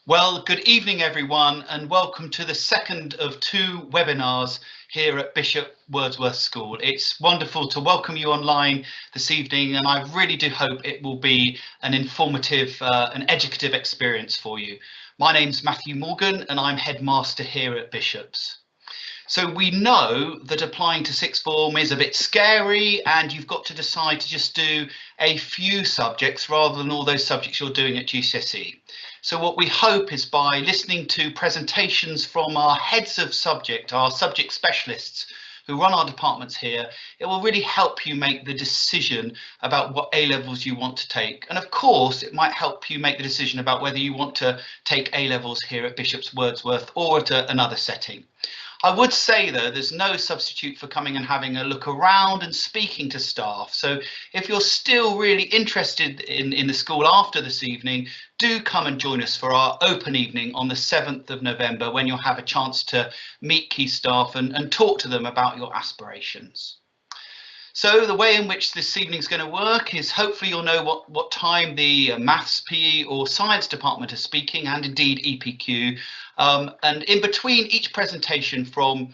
Well, good evening, everyone, and welcome to the second of two webinars here at Bishop Wordsworth School. It's wonderful to welcome you online this evening, and I really do hope it will be an informative and educative experience for you. My name's Matthew Morgan, and I'm headmaster here at Bishop's. So we know that applying to sixth form is a bit scary, and you've got to decide to just do a few subjects rather than all those subjects you're doing at GCSE. So what we hope is by listening to presentations from our heads of subject, our subject specialists who run our departments here, it will really help you make the decision about what A-levels you want to take. And of course, it might help you make the decision about whether you want to take A-levels here at Bishop's Wordsworth or at another setting. I would say, though, there's no substitute for coming and having a look around and speaking to staff. So if you're still really interested in the school after this evening, do come and join us for our open evening on the 7th of November, when you'll have a chance to meet key staff and talk to them about your aspirations. So the way in which this evening is going to work is hopefully you'll know what time the maths, PE or science department is speaking, and indeed EPQ. And in between each presentation from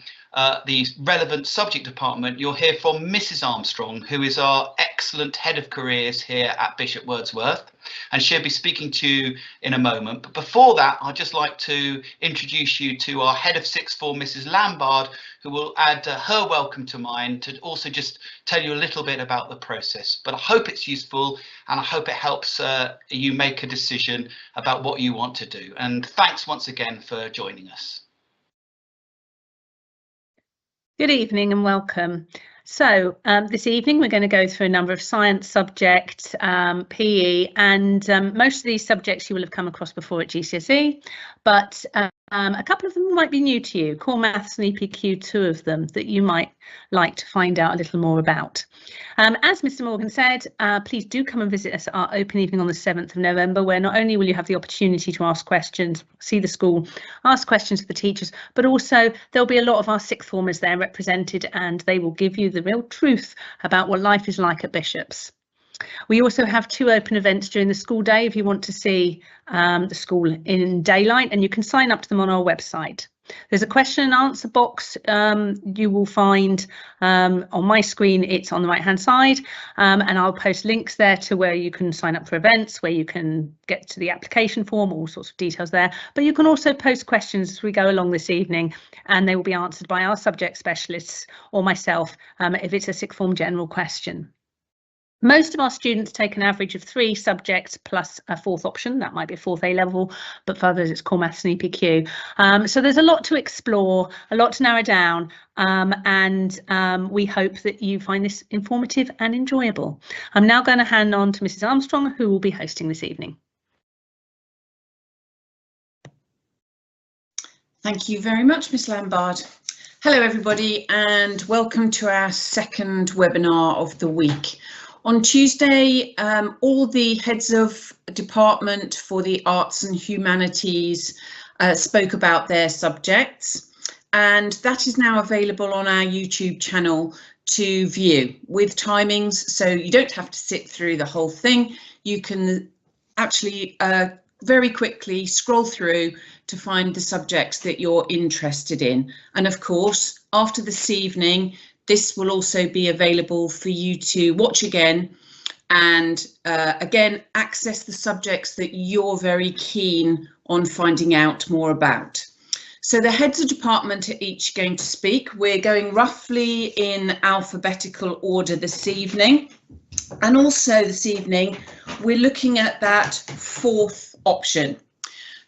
the relevant subject department, you'll hear from Mrs. Armstrong, who is our excellent head of careers here at Bishop Wordsworth, and she'll be speaking to you in a moment. But before that, I'd just like to introduce you to our head of sixth form, Mrs. Lambard, who will add her welcome to mine to also just tell you a little bit about the process. But I hope it's useful, and I hope it helps you make a decision about what you want to do. And thanks once again for joining us. Good evening and welcome. So this evening we're going to go through a number of science subjects, PE, and most of these subjects you will have come across before at GCSE, but a couple of them might be new to you. Core Maths and EPQ, two of them that you might like to find out a little more about. As Mr. Morgan said, please do come and visit us at our open evening on the 7th of November, where not only will you have the opportunity to ask questions, see the school, ask questions of the teachers, but also there'll be a lot of our sixth formers there represented, and they will give you the real truth about what life is like at Bishop's. We also have two open events during the school day if you want to see the school in daylight, and you can sign up to them on our website. There's a question and answer box you will find on my screen. It's on the right hand side, and I'll post links there to where you can sign up for events, where you can get to the application form, all sorts of details there. But you can also post questions as we go along this evening, and they will be answered by our subject specialists or myself if it's a sixth form general question. Most of our students take an average of 3 subjects plus a fourth option. That might be a fourth A-level, but for others it's Core Maths and EPQ. So there's a lot to explore, a lot to narrow down, and we hope that you find this informative and enjoyable. I'm now going to hand on to Mrs. Armstrong, who will be hosting this evening. Thank you very much, Miss Lambard. Hello everybody, and welcome to our second webinar of the week. On Tuesday, all the heads of department for the arts and humanities spoke about their subjects, and that is now available on our YouTube channel to view with timings, so you don't have to sit through the whole thing. You can actually very quickly scroll through to find the subjects that you're interested in. And of course, after this evening, this will also be available for you to watch again and again access the subjects that you're very keen on finding out more about. So the heads of department are each going to speak. We're going roughly in alphabetical order this evening, and also this evening we're looking at that fourth option.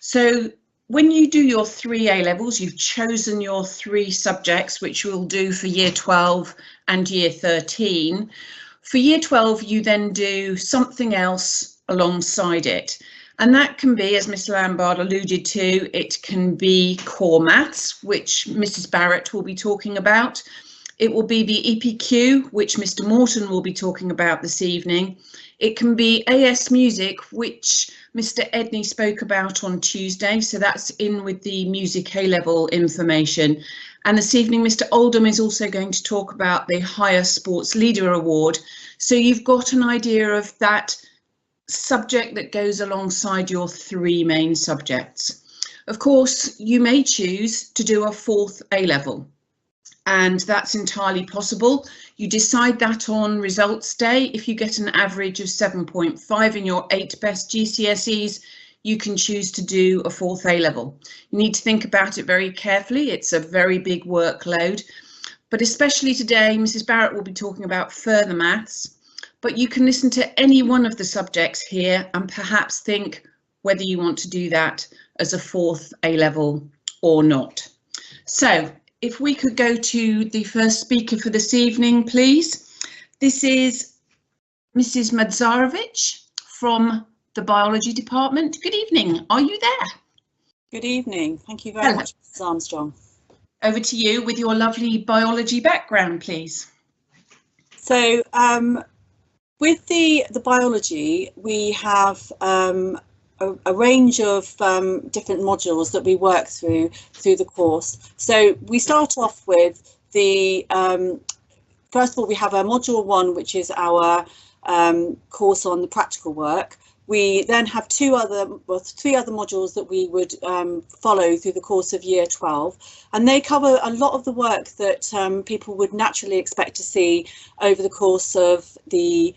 So when you do your 3 A-levels, you've chosen your 3 subjects, which you'll do for year 12 and year 13. For year 12, you then do something else alongside it. And that can be, as Miss Lambard alluded to, it can be Core Maths, which Mrs. Barrett will be talking about. It will be the EPQ, which Mr. Morton will be talking about this evening. It can be AS Music, which Mr. Edney spoke about on Tuesday, so that's in with the Music A-level information. And this evening, Mr. Oldham is also going to talk about the Higher Sports Leader Award. So you've got an idea of that subject that goes alongside your 3 main subjects. Of course, you may choose to do a 4th A-level, and that's entirely possible. You decide that on results day. If you get an average of 7.5 in your 8 best GCSEs, you can choose to do a 4th A-level. You need to think about it very carefully. It's a very big workload, but especially today, Mrs. Barrett will be talking about further maths, but you can listen to any one of the subjects here and perhaps think whether you want to do that as a 4th A-level or not. So if we could go to the first speaker for this evening, please. This is Mrs. Madzarovic from the biology department. Good evening. Are you there? Good evening. Thank you very much, Mrs. Armstrong. Over to you with your lovely biology background, please. So with the biology, we have a range of different modules that we work through the course. So we start off with the first of all, we have a module 1, which is our course on the practical work. We then have 3 other modules that we would follow through the course of year 12, and they cover a lot of the work that people would naturally expect to see over the course of the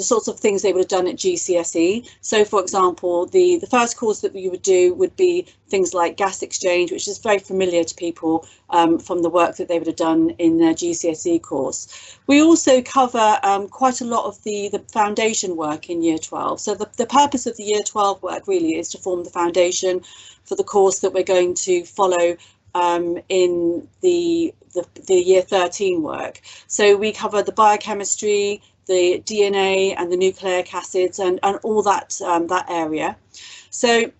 sorts of things they would have done at GCSE. So, for example, the first course that we would do would be things like gas exchange, which is very familiar to people from the work that they would have done in their GCSE course. We also cover quite a lot of the foundation work in year 12. So the purpose of the year 12 work really is to form the foundation for the course that we're going to follow in the year 13 work. So we cover the biochemistry, the DNA and the nucleic acids and all that that area. So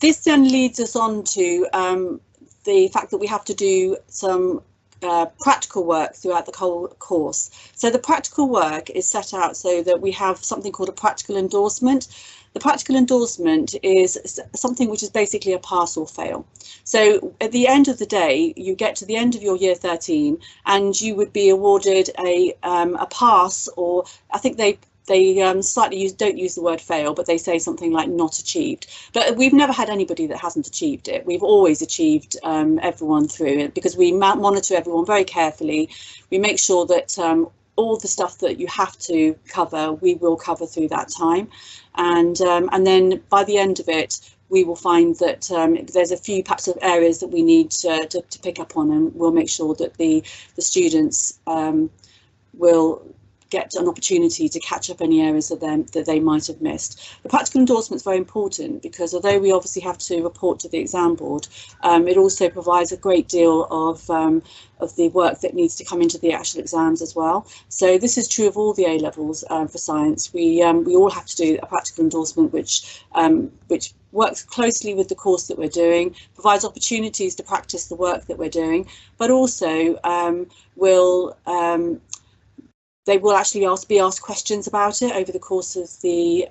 this then leads us on to the fact that we have to do some practical work throughout the whole course. So the practical work is set out so that we have something called a practical endorsement. The practical endorsement is something which is basically a pass or fail. So at the end of the day, you get to the end of your year 13 and you would be awarded a pass, or I think they slightly don't use the word fail, but they say something like not achieved. But we've never had anybody that hasn't achieved it. We've always achieved everyone through it because we monitor everyone very carefully. We make sure that all the stuff that you have to cover, we will cover through that time. And then by the end of it, we will find that there's a few perhaps of areas that we need to pick up on, and we'll make sure that the students will get an opportunity to catch up any areas of them that they might have missed. The practical endorsement is very important because although we obviously have to report to the exam board, it also provides a great deal of the work that needs to come into the actual exams as well. So this is true of all the A levels for science. We all have to do a practical endorsement which works closely with the course that we're doing, provides opportunities to practice the work that we're doing, but also they will actually be asked questions about it over the course of the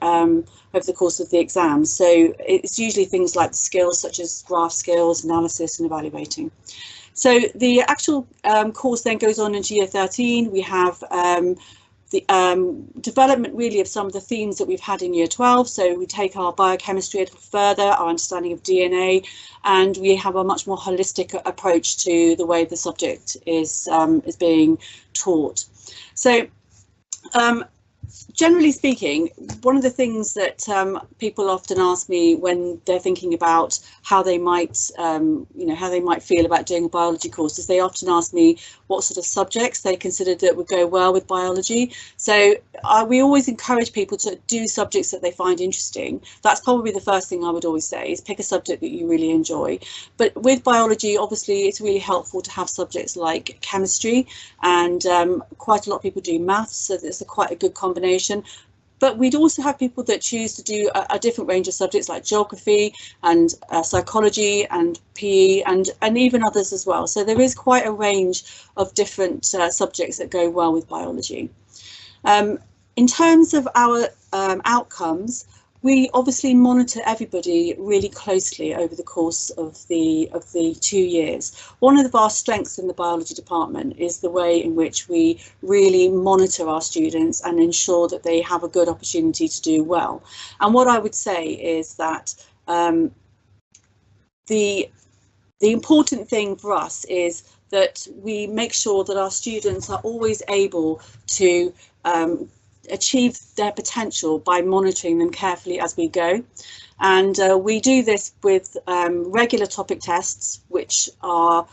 exams. So it's usually things like the skills such as graph skills, analysis and evaluating. So the actual course then goes on into year 13. We have the development really of some of the themes that we've had in year 12. So we take our biochemistry a little further, our understanding of DNA, and we have a much more holistic approach to the way the subject is being taught. So generally speaking, one of the things that people often ask me when they're thinking about how they might feel about doing a biology course is they often ask me what sort of subjects they consider that would go well with biology. So we always encourage people to do subjects that they find interesting. That's probably the first thing I would always say, is pick a subject that you really enjoy. But with biology, obviously, it's really helpful to have subjects like chemistry, and quite a lot of people do maths, so there's quite a good combination. But we'd also have people that choose to do a different range of subjects like geography and psychology and PE and even others as well. So there is quite a range of different subjects that go well with biology. In terms of our outcomes, we obviously monitor everybody really closely over the course of the 2 years. One of our strengths in the biology department is the way in which we really monitor our students and ensure that they have a good opportunity to do well. And what I would say is that the important thing for us is that we make sure that our students are always able to achieve their potential by monitoring them carefully as we go. And we do this with regular topic tests, which are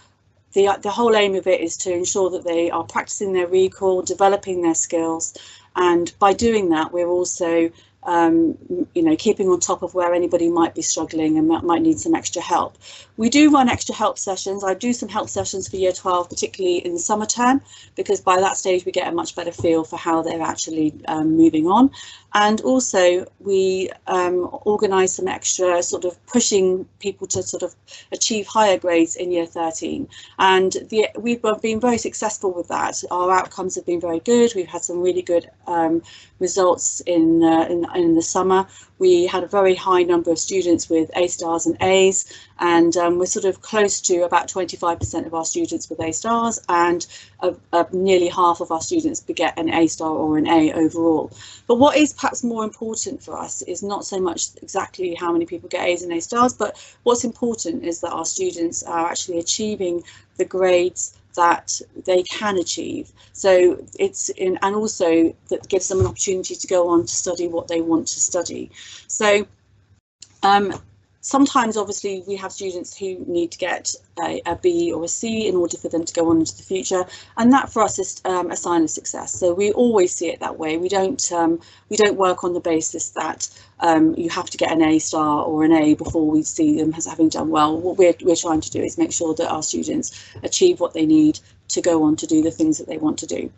the whole aim of it is to ensure that they are practicing their recall, developing their skills, and by doing that we're also keeping on top of where anybody might be struggling and might need some extra help. We do run extra help sessions. I do some help sessions for Year 12, particularly in the summer term, because by that stage we get a much better feel for how they're actually moving on. And also we organise some extra sort of pushing people to sort of achieve higher grades in Year 13. And we've been very successful with that. Our outcomes have been very good. We've had some really good results in the summer. We had a very high number of students with A stars and A's, and we're sort of close to about 25% of our students with A stars, and nearly half of our students get an A star or an A overall. But what is perhaps more important for us is not so much exactly how many people get A's and A stars, but what's important is that our students are actually achieving the grades that they can achieve. So and also that gives them an opportunity to go on to study what they want to study. So sometimes obviously we have students who need to get a B or a C in order for them to go on into the future, and that for us is a sign of success. So we always see it that way. We don't work on the basis that you have to get an A star or an A before we see them as having done well. What we're trying to do is make sure that our students achieve what they need to go on to do the things that they want to do.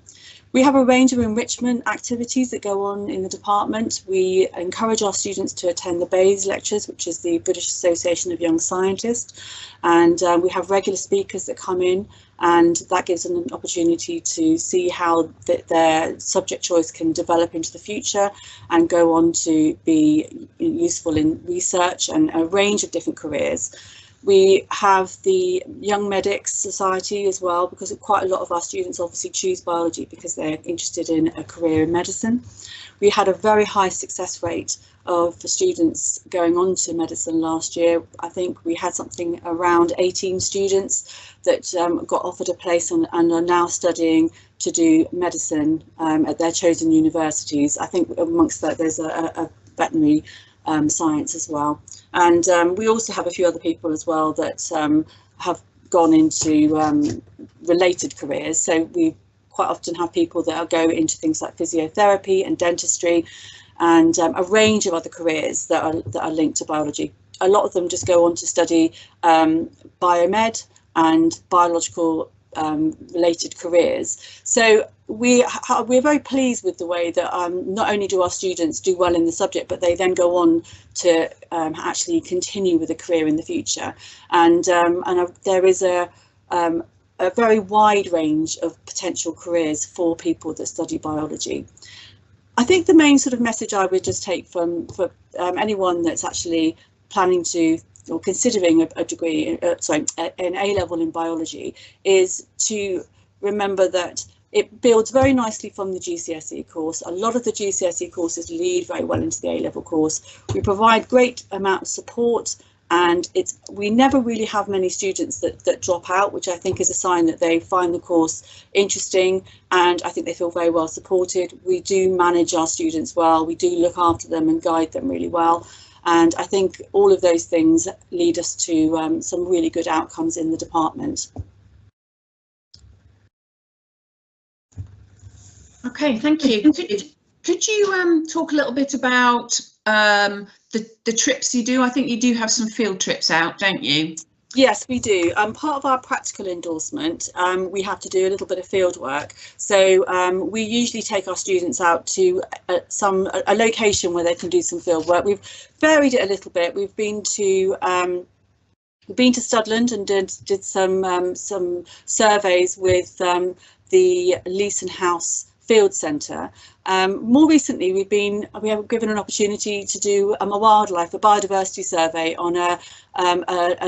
We have a range of enrichment activities that go on in the department. We encourage our students to attend the BAYES lectures, which is the British Association of Young Scientists, and we have regular speakers that come in, and that gives them an opportunity to see how their subject choice can develop into the future and go on to be useful in research and a range of different careers. We have the Young Medics Society as well, because quite a lot of our students obviously choose biology because they're interested in a career in medicine. We had a very high success rate of the students going on to medicine last year. I think we had something around 18 students that got offered a place and are now studying to do medicine at their chosen universities. I think amongst that there's a veterinary science as well, and we also have a few other people as well that have gone into related careers. So we quite often have people that go into things like physiotherapy and dentistry, and a range of other careers that are linked to biology. A lot of them just go on to study biomed and biological related careers. So we're very pleased with the way that not only do our students do well in the subject, but they then go on to actually continue with a career in the future. And there is a very wide range of potential careers for people that study biology. I think the main sort of message I would just take for anyone that's actually planning to or considering a degree, an A-level in biology, is to remember that it builds very nicely from the GCSE course. A lot of the GCSE courses lead very well into the A-level course. We provide great amount of support, and we never really have many students that drop out, which I think is a sign that they find the course interesting, and I think they feel very well supported. We do manage our students well, we do look after them and guide them really well. And I think all of those things lead us to some really good outcomes in the department. Okay, thank you. Could you talk a little bit about the trips you do? I think you do have some field trips out, don't you? Yes, we do. Part of our practical endorsement, we have to do a little bit of field work. So we usually take our students out to a location where they can do some field work. We've varied it a little bit. We've been to Studland and did some surveys with the Leeson House field centre. More recently, we have given an opportunity to do a biodiversity survey on a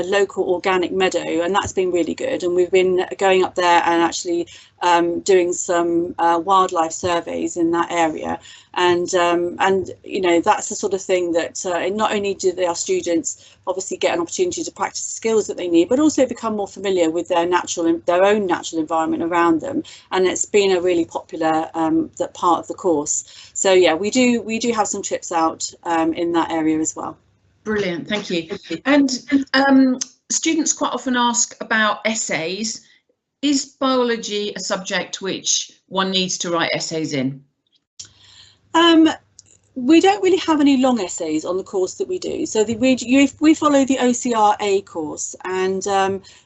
local organic meadow, and that's been really good. And we've been going up there and actually doing some wildlife surveys in that area. And you know, that's the sort of thing that not only do our students obviously get an opportunity to practice the skills that they need, but also become more familiar with their own natural environment around them. And it's been a really popular that part of the course. So yeah, we do have some trips out in that area as well. Brilliant, thank you. And students quite often ask about essays. Is biology a subject which one needs to write essays in? We don't really have any long essays on the course that we do. So we follow the OCRA course, and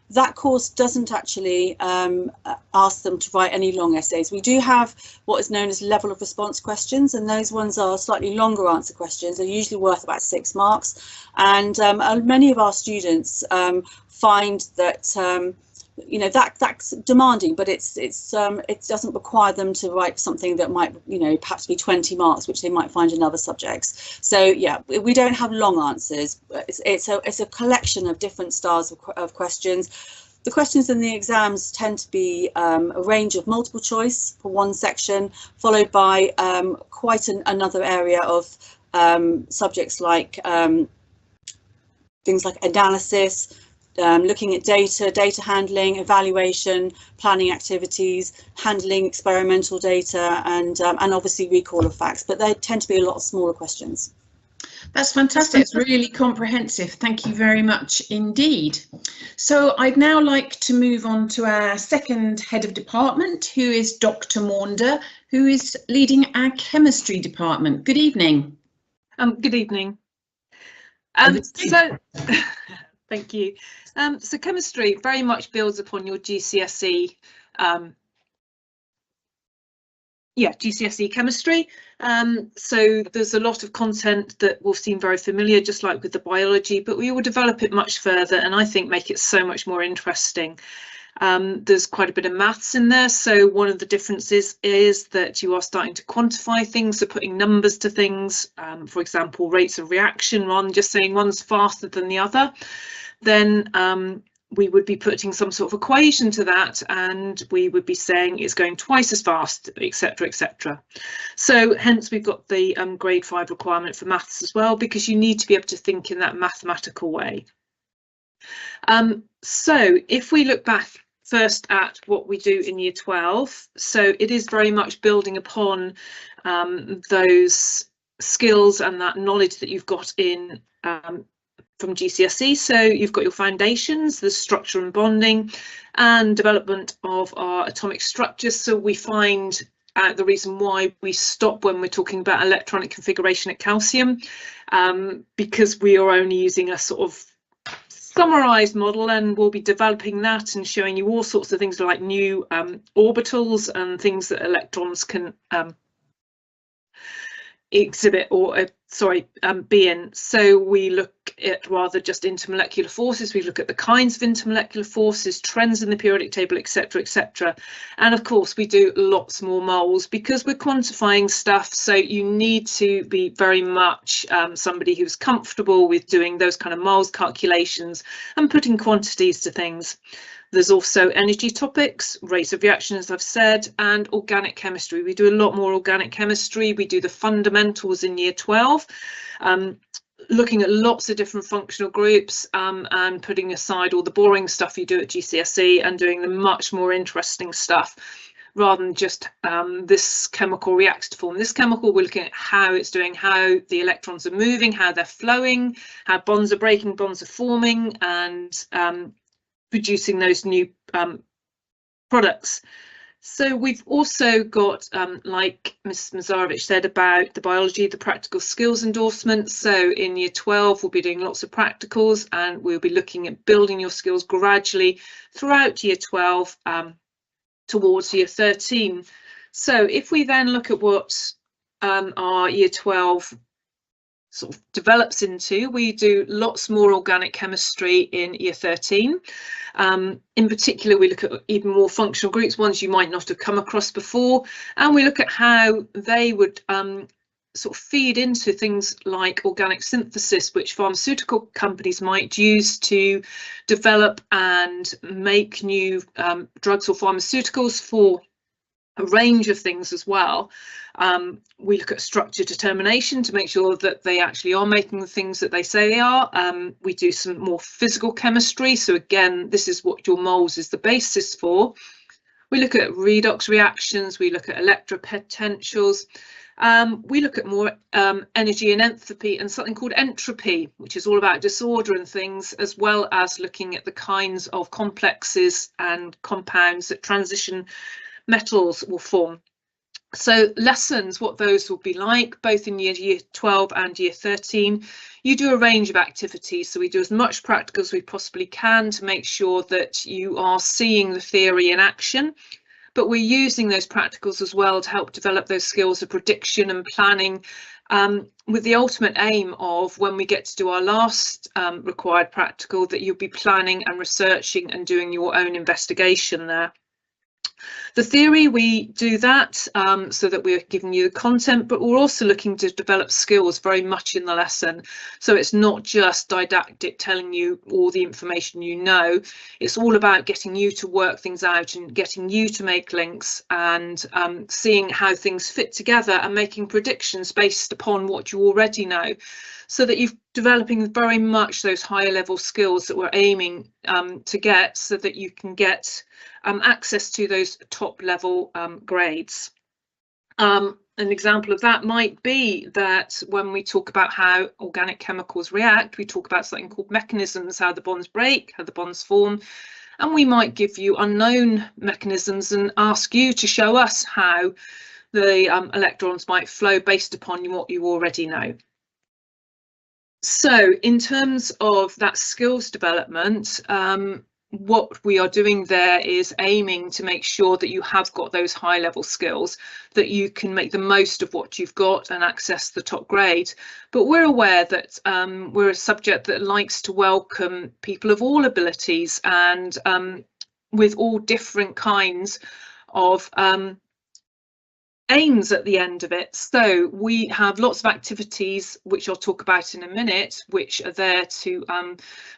that course doesn't actually ask them to write any long essays. We do have what is known as level of response questions, and those ones are slightly longer answer questions. They're usually worth about 6 marks, and many of our students find that you know, that's demanding, but it doesn't require them to write something that might, you know, perhaps be 20 marks, which they might find in other subjects. So yeah, we don't have long answers. It's a collection of different styles of questions. The questions in the exams tend to be a range of multiple choice for one section, followed by quite another area of subjects like things like analysis, looking at data handling, evaluation, planning activities, handling experimental data, and obviously recall of facts, but they tend to be a lot of smaller questions. That's fantastic. It's really comprehensive. Thank you very much indeed. So I'd now like to move on to our second head of department, who is Dr. Maunder, who is leading our chemistry department. Good evening. Good evening. Thank you. So chemistry very much builds upon your GCSE, GCSE chemistry. So there's a lot of content that will seem very familiar, just like with the biology, but we will develop it much further and I think make it so much more interesting. There's quite a bit of maths in there, so one of the differences is that you are starting to quantify things, so putting numbers to things, for example, rates of reaction, rather than just saying one's faster than the other. Then we would be putting some sort of equation to that, and we would be saying it's going twice as fast, etc., etc. So hence we've got the grade 5 requirement for maths as well, because you need to be able to think in that mathematical way. So if we look back first at what we do in year 12, so it is very much building upon those skills and that knowledge that you've got in from GCSE. So you've got your foundations, the structure and bonding, and development of our atomic structures. So we find out the reason why we stop when we're talking about electronic configuration at calcium, because we are only using a sort of summarized model, and we'll be developing that and showing you all sorts of things like new orbitals and things that electrons can exhibit or be in. So we look at rather just intermolecular forces, we look at the kinds of intermolecular forces, trends in the periodic table, etc., etc. And of course we do lots more moles because we're quantifying stuff, so you need to be very much somebody who's comfortable with doing those kind of moles calculations and putting quantities to things. There's also energy topics, rates of reaction, as I've said, and organic chemistry. We do a lot more organic chemistry. We do the fundamentals in year 12, looking at lots of different functional groups and putting aside all the boring stuff you do at GCSE and doing the much more interesting stuff rather than just this chemical reacts to form this chemical. We're looking at how it's doing, how the electrons are moving, how they're flowing, how bonds are breaking, bonds are forming, and producing those new products. So we've also got, like Ms. Mazarovich said, about the biology, the practical skills endorsement. So in year 12, we'll be doing lots of practicals, and we'll be looking at building your skills gradually throughout year 12 towards year 13. So if we then look at what our year 12 sort of develops into. We do lots more organic chemistry in year 13. In particular, we look at even more functional groups, ones you might not have come across before, and we look at how they would sort of feed into things like organic synthesis, which pharmaceutical companies might use to develop and make new drugs or pharmaceuticals for a range of things as well. We look at structure determination to make sure that they actually are making the things that they say they are. We do some more physical chemistry. So again, this is what your moles is the basis for. We look at redox reactions. We look at electropotentials. We look at more energy and enthalpy and something called entropy, which is all about disorder and things, as well as looking at the kinds of complexes and compounds that transition metals will form. So lessons, what those will be like, both in year 12 and year 13. You do a range of activities, so we do as much practical as we possibly can to make sure that you are seeing the theory in action, but we're using those practicals as well to help develop those skills of prediction and planning, with the ultimate aim of when we get to do our last required practical, that you'll be planning and researching and doing your own investigation there. The theory, we do that so that we're giving you the content, but we're also looking to develop skills very much in the lesson. So it's not just didactic, telling you all the information you know. It's all about getting you to work things out and getting you to make links and seeing how things fit together and making predictions based upon what you already know, so that you're developing very much those higher level skills that we're aiming to get, so that you can get access to those top level grades. An example of that might be that when we talk about how organic chemicals react, we talk about something called mechanisms, how the bonds break, how the bonds form, and we might give you unknown mechanisms and ask you to show us how the electrons might flow based upon what you already know. So in terms of that skills development, what we are doing there is aiming to make sure that you have got those high level skills, that you can make the most of what you've got and access the top grade. But we're aware that we're a subject that likes to welcome people of all abilities and with all different kinds of aims at the end of it. So we have lots of activities, which I'll talk about in a minute, which are there to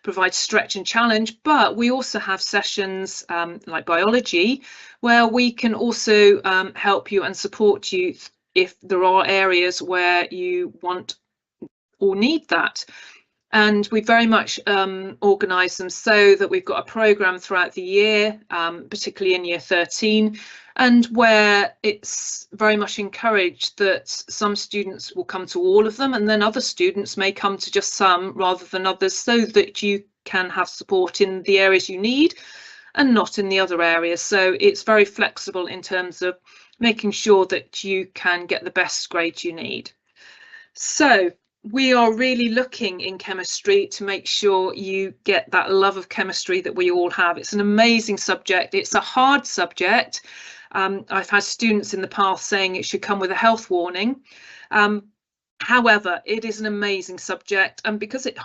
provide stretch and challenge, but we also have sessions like biology, where we can also help you and support you if there are areas where you want or need that. And we very much organise them so that we've got a programme throughout the year, particularly in year 13, and where it's very much encouraged that some students will come to all of them, and then other students may come to just some rather than others, so that you can have support in the areas you need and not in the other areas. So it's very flexible in terms of making sure that you can get the best grade you need. So we are really looking in chemistry to make sure you get that love of chemistry that we all have. It's an amazing subject. It's a hard subject. I've had students in the past saying it should come with a health warning. However, it is an amazing subject, and because it's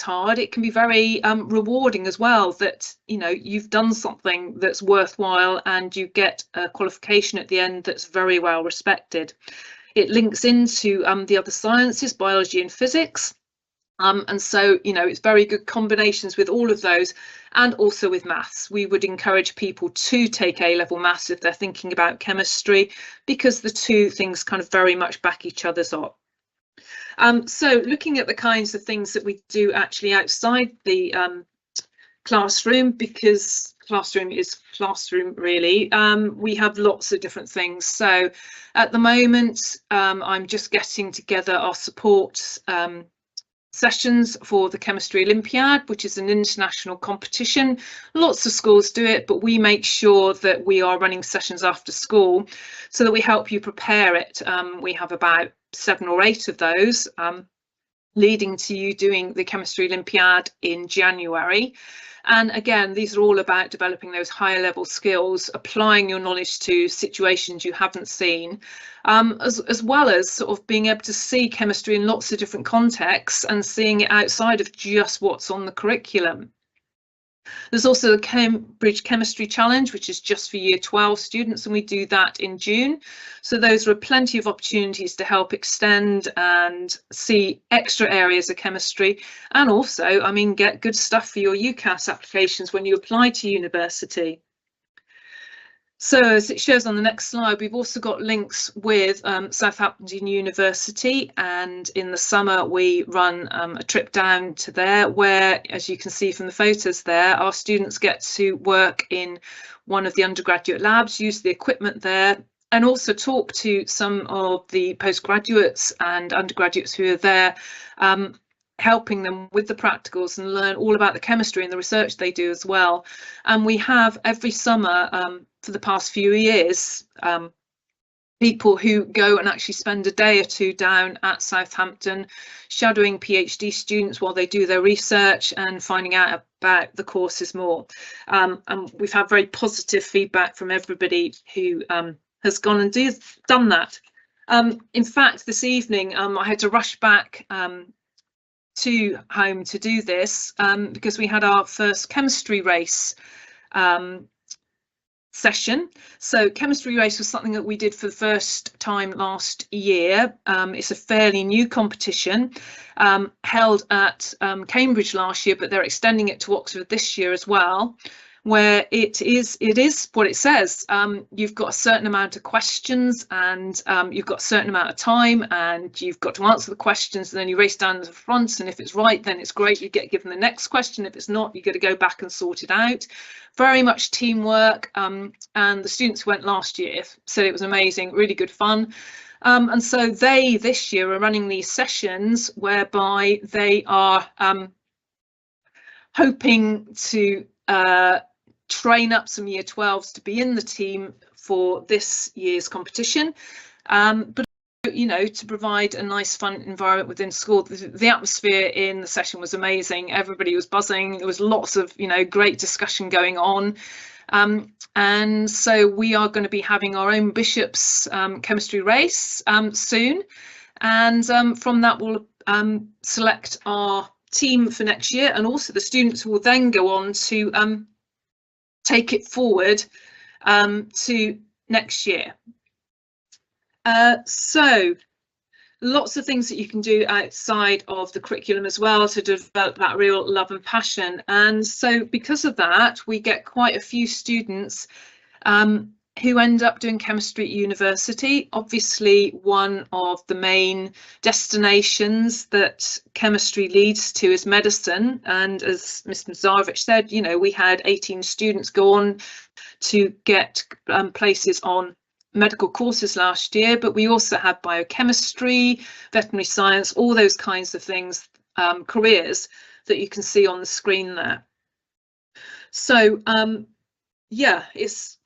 hard, it can be very rewarding as well, that you've done something that's worthwhile and you get a qualification at the end that's very well respected. It links into the other sciences, biology and physics. And so, it's very good combinations with all of those, and also with maths. We would encourage people to take A-level maths if they're thinking about chemistry, because the two things kind of very much back each other's up. So looking at the kinds of things that we do actually outside the classroom, because classroom is classroom really, we have lots of different things. So at the moment, I'm just getting together our support sessions for the Chemistry Olympiad, which is an international competition. Lots of schools do it, but we make sure that we are running sessions after school so that we help you prepare it. We have about 7 or 8 of those. leading to you doing the Chemistry Olympiad in January. And again, these are all about developing those higher level skills, applying your knowledge to situations you haven't seen, as well as sort of being able to see chemistry in lots of different contexts and seeing it outside of just what's on the curriculum. There's also the Cambridge Chemistry Challenge, which is just for Year 12 students, and we do that in June. So those are plenty of opportunities to help extend and see extra areas of chemistry, and also, I mean, get good stuff for your UCAS applications when you apply to university. So as it shows on the next slide, we've also got links with Southampton University, and in the summer we run a trip down to there where, as you can see from the photos there, our students get to work in one of the undergraduate labs, use the equipment there, and also talk to some of the postgraduates and undergraduates who are there, helping them with the practicals and learn all about the chemistry and the research they do as well. And we have every summer for the past few years people who go and actually spend a day or two down at Southampton shadowing PhD students while they do their research and finding out about the courses more. And we've had very positive feedback from everybody who has gone and done that. In fact, this evening I had to rush back to home to do this because we had our first chemistry race session. So chemistry race was something that we did for the first time last year. It's a fairly new competition held at Cambridge last year, but they're extending it to Oxford this year as well, where it is what it says. You've got a certain amount of questions, and you've got a certain amount of time, and you've got to answer the questions, and then you race down to the front, and if it's right, then it's great, you get given the next question. If it's not, you got to go back and sort it out. Very much teamwork, and the students who went last year said it was amazing, really good fun. And so they this year are running these sessions whereby they are hoping to train up some Year 12s to be in the team for this year's competition, but you know, to provide a nice fun environment within school. The atmosphere in the session was amazing. Everybody was buzzing. There was lots of, you know, great discussion going on, and so we are going to be having our own Bishop's chemistry race soon, and from that we'll select our team for next year, and also the students will then go on to take it forward to next year. So lots of things that you can do outside of the curriculum as well to develop that real love and passion. And so because of that, we get quite a few students who end up doing chemistry at university. Obviously, one of the main destinations that chemistry leads to is medicine. And as Ms. Mazarovich said, you know, we had 18 students go on to get places on medical courses last year, but we also had biochemistry, veterinary science, all those kinds of things, careers that you can see on the screen there. So yeah,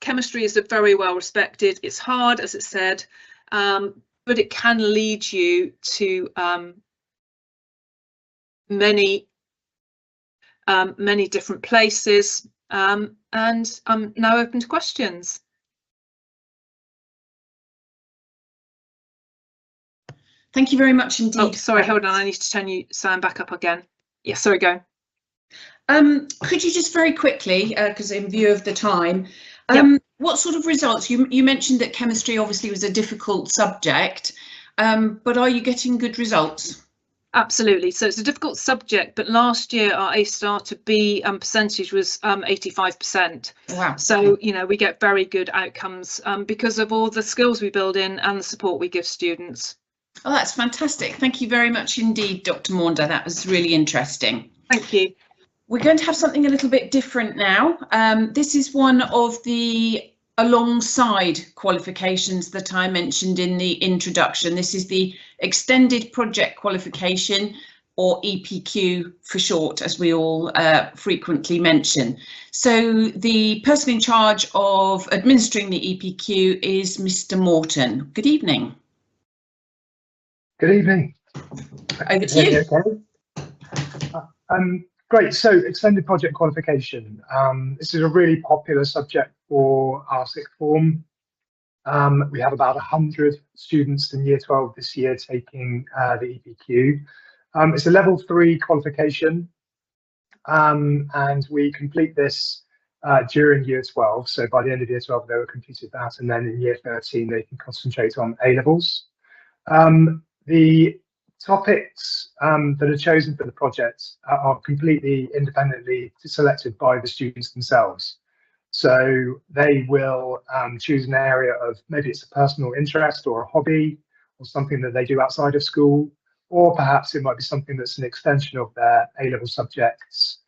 chemistry is very well respected. It's hard, as it said, but it can lead you to many different places. And I'm now open to questions. Thank you very much indeed. Oh, sorry, hold on. I need to turn you sound back up again. Yeah, sorry, go. Could you just very quickly, because in view of the time, what sort of results? You mentioned that chemistry obviously was a difficult subject, but are you getting good results? Absolutely. So it's a difficult subject, but last year our A star to B percentage was 85%. Wow. So, you know, we get very good outcomes because of all the skills we build in and the support we give students. Oh, that's fantastic. Thank you very much indeed, Dr. Maunder. That was really interesting. Thank you. We're going to have something a little bit different now. This is one of the alongside qualifications that I mentioned in the introduction. This is the Extended Project Qualification, or EPQ for short, as we all frequently mention. So the person in charge of administering the EPQ is Mr. Morton. Good evening. Good evening. Over to you. Okay. Great. So extended project qualification. This is a really popular subject for our sixth form. We have about 100 students in year 12 this year taking the EPQ. It's a level 3 qualification, and we complete this during year 12. So by the end of year 12, they will completed that, and then in year 13, they can concentrate on A-levels. The topics that are chosen for the project are completely independently selected by the students themselves. So they will choose an area of, maybe it's a personal interest or a hobby or something that they do outside of school, or perhaps it might be something that's an extension of their A-level subjects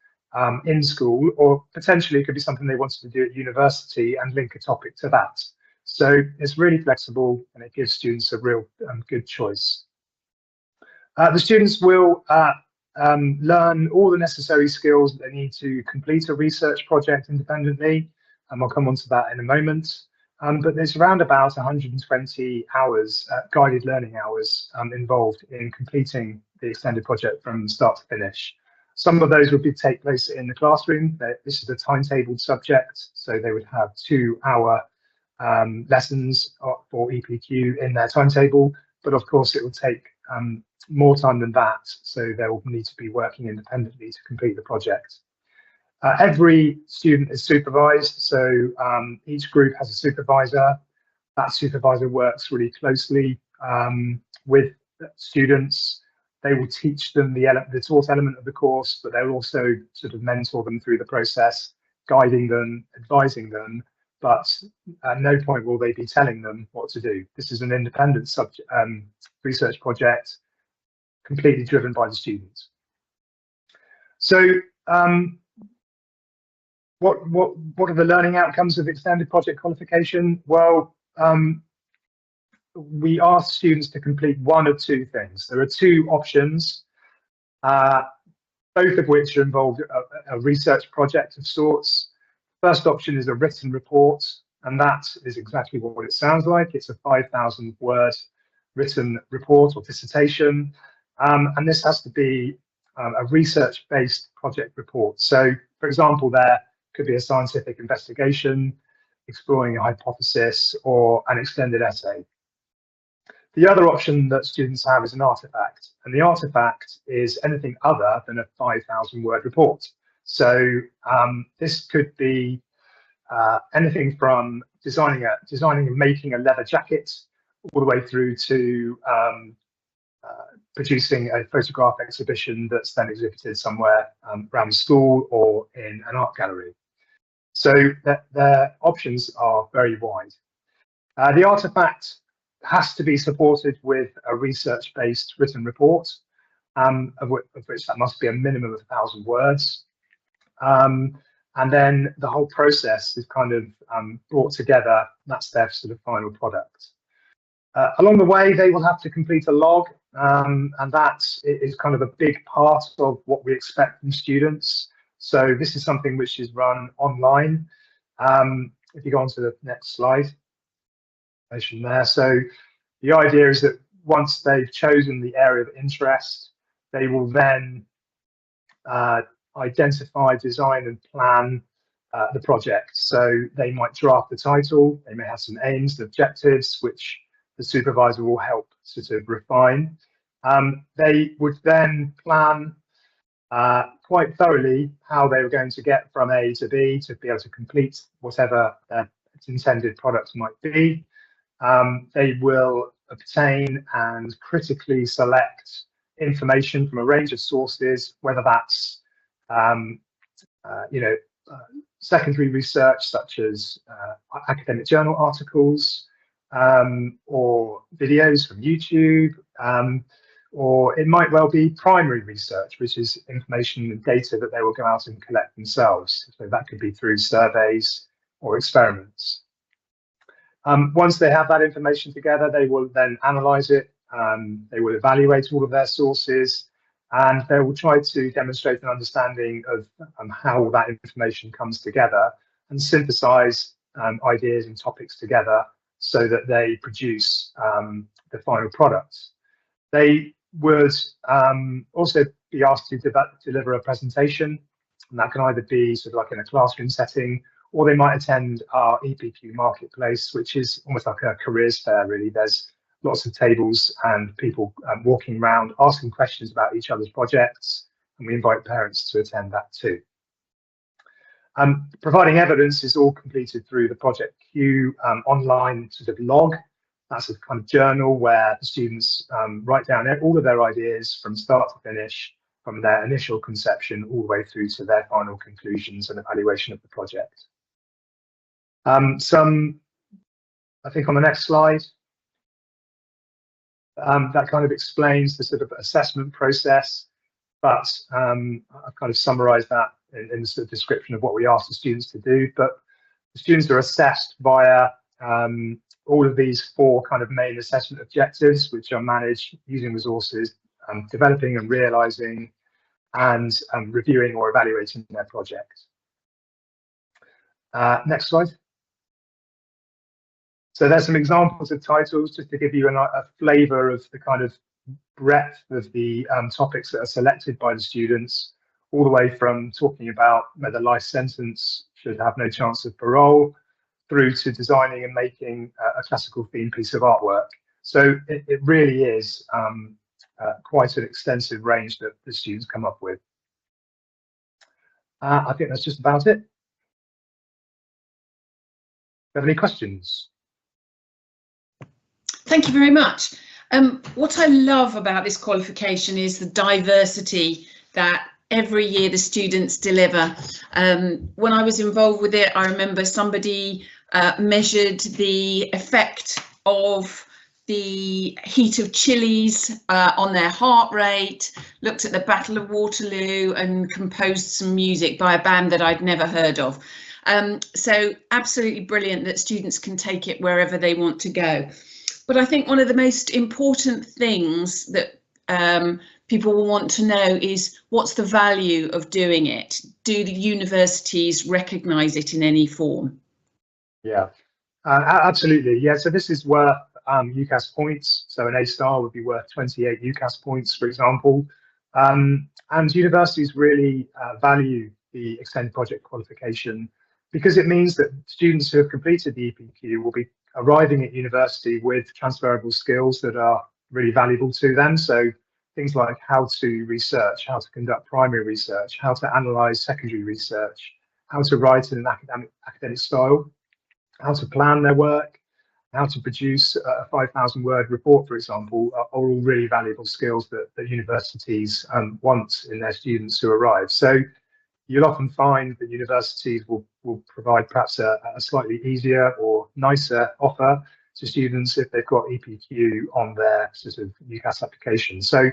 in school, or potentially it could be something they wanted to do at university and link a topic to that. So it's really flexible and it gives students a real good choice. The students will learn all the necessary skills that they need to complete a research project independently, and I'll come on to that in a moment. But there's around about 120 hours, guided learning hours, involved in completing the extended project from start to finish. Some of those would take place in the classroom. This is a timetabled subject, so they would have 2-hour lessons for EPQ in their timetable, but of course it will take more time than that, so they'll need to be working independently to complete the project. Every student is supervised, so each group has a supervisor. That supervisor works really closely with students. They will teach them the taught element of the course, but they'll also sort of mentor them through the process, guiding them, advising them, but at no point will they be telling them what to do. This is an independent research project, completely driven by the students. So what are the learning outcomes of extended project qualification? Well, we ask students to complete one of two things. There are two options, both of which involve a research project of sorts. First option is a written report, and that is exactly what it sounds like. It's a 5,000-word written report or dissertation, and this has to be a research-based project report. So, for example, there could be a scientific investigation, exploring a hypothesis, or an extended essay. The other option that students have is an artifact, and the artifact is anything other than a 5,000-word report. So this could be anything from designing and making a leather jacket, all the way through to producing a photograph exhibition that's then exhibited somewhere around the school or in an art gallery. So their options are very wide. The artifact has to be supported with a research-based written report, of which that must be a minimum of 1,000 words. And then the whole process is kind of brought together. That's their sort of final product. Along the way, they will have to complete a log, and that is kind of a big part of what we expect from students. So this is something which is run online. If you go on to the next slide, there. So the idea is that once they've chosen the area of interest, they will then identify, design, and plan the project. So they might draft the title, they may have some aims and objectives, which the supervisor will help sort of refine. They would then plan quite thoroughly how they were going to get from A to B to be able to complete whatever their intended product might be. They will obtain and critically select information from a range of sources, whether that's secondary research such as academic journal articles, or videos from YouTube, or it might well be primary research, which is information and data that they will go out and collect themselves. So that could be through surveys or experiments. Once they have that information together, they will then analyze it, they will evaluate all of their sources, and they will try to demonstrate an understanding of how that information comes together and synthesize ideas and topics together so that they produce the final product. They would also be asked to deliver a presentation, and that can either be sort of like in a classroom setting, or they might attend our EPQ marketplace, which is almost like a careers fair, really. There's lots of tables and people walking around asking questions about each other's projects, and we invite parents to attend that too. Providing evidence is all completed through the Project Q online sort of log. That's a kind of journal where the students write down all of their ideas from start to finish, from their initial conception all the way through to their final conclusions and evaluation of the project. I think on the next slide, that kind of explains the sort of assessment process, but I've kind of summarized that in the sort of description of what we ask the students to do. But the students are assessed via all of these 4 kind of main assessment objectives, which are managed using resources, developing and realizing, and reviewing or evaluating their project. Next slide. So there's some examples of titles just to give you a flavour of the kind of breadth of the topics that are selected by the students, all the way from talking about whether life sentence should have no chance of parole, through to designing and making a classical theme piece of artwork. So it really is quite an extensive range that the students come up with. I think that's just about it. Have any questions? Thank you very much. What I love about this qualification is the diversity that every year the students deliver. When I was involved with it, I remember somebody measured the effect of the heat of chilies on their heart rate, looked at the Battle of Waterloo and composed some music by a band that I'd never heard of. So absolutely brilliant that students can take it wherever they want to go. But I think one of the most important things that people will want to know is what's the value of doing it? Do the universities recognise it in any form? Yeah, absolutely. Yeah, so this is worth UCAS points. So an A-star would be worth 28 UCAS points, for example. And universities really value the extended project qualification because it means that students who have completed the EPQ will be arriving at university with transferable skills that are really valuable to them. So things like how to research, how to conduct primary research, how to analyse secondary research, how to write in an academic style, how to plan their work, how to produce a 5,000 word report, for example, are all really valuable skills that universities want in their students who arrive. So you'll often find that universities will provide perhaps a slightly easier or nicer offer to students if they've got EPQ on their sort of UCAS application. So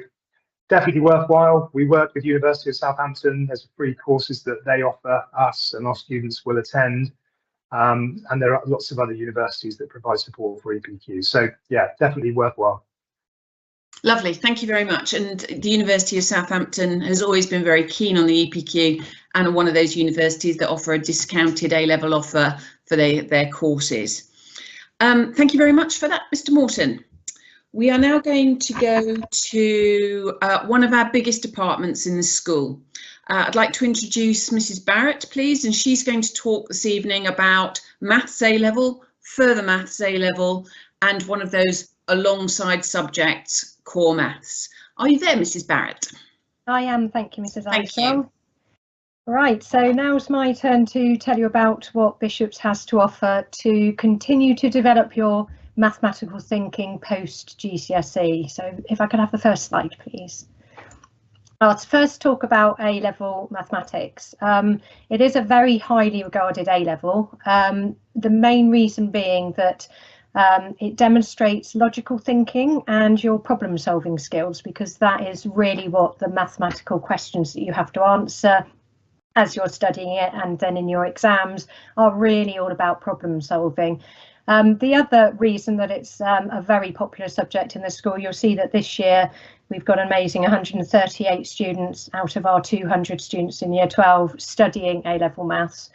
definitely worthwhile. We work with University of Southampton. There's free courses that they offer us and our students will attend. And there are lots of other universities that provide support for EPQ. So yeah, definitely worthwhile. Lovely, thank you very much. And the University of Southampton has always been very keen on the EPQ and are one of those universities that offer a discounted A-level offer for their courses. Thank you very much for that, Mr. Morton. We are now going to go to one of our biggest departments in the school. I'd like to introduce Mrs. Barrett, please, and she's going to talk this evening about Maths A-level, further Maths A-level, and one of those alongside subjects, core maths. Are you there, Mrs. Barrett? I am, thank you, Mrs. Thank Armstrong. you. Right, so now's my turn to tell you about what Bishops has to offer to continue to develop your mathematical thinking post GCSE. So if I could have the first slide, please. I'll first talk about A-level mathematics. It is a very highly regarded A-level, the main reason being that it demonstrates logical thinking and your problem solving skills, because that is really what the mathematical questions that you have to answer as you're studying it and then in your exams are really all about problem solving. The other reason that it's a very popular subject in the school, you'll see that this year we've got an amazing 138 students out of our 200 students in year 12 studying A-level maths.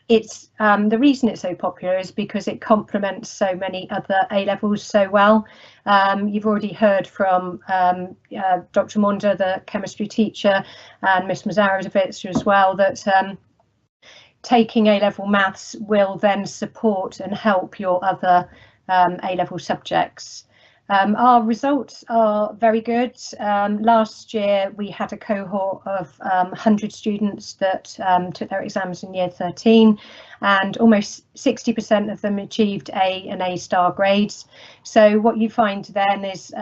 It's the reason it's so popular is because it complements so many other A-levels so well. You've already heard from Dr. Monda, the chemistry teacher, and Miss Mazarovic as well, that taking A-level maths will then support and help your other A-level subjects. Our results are very good. Last year we had a cohort of 100 students that took their exams in year 13, and almost 60% of them achieved A and A star grades. So what you find then is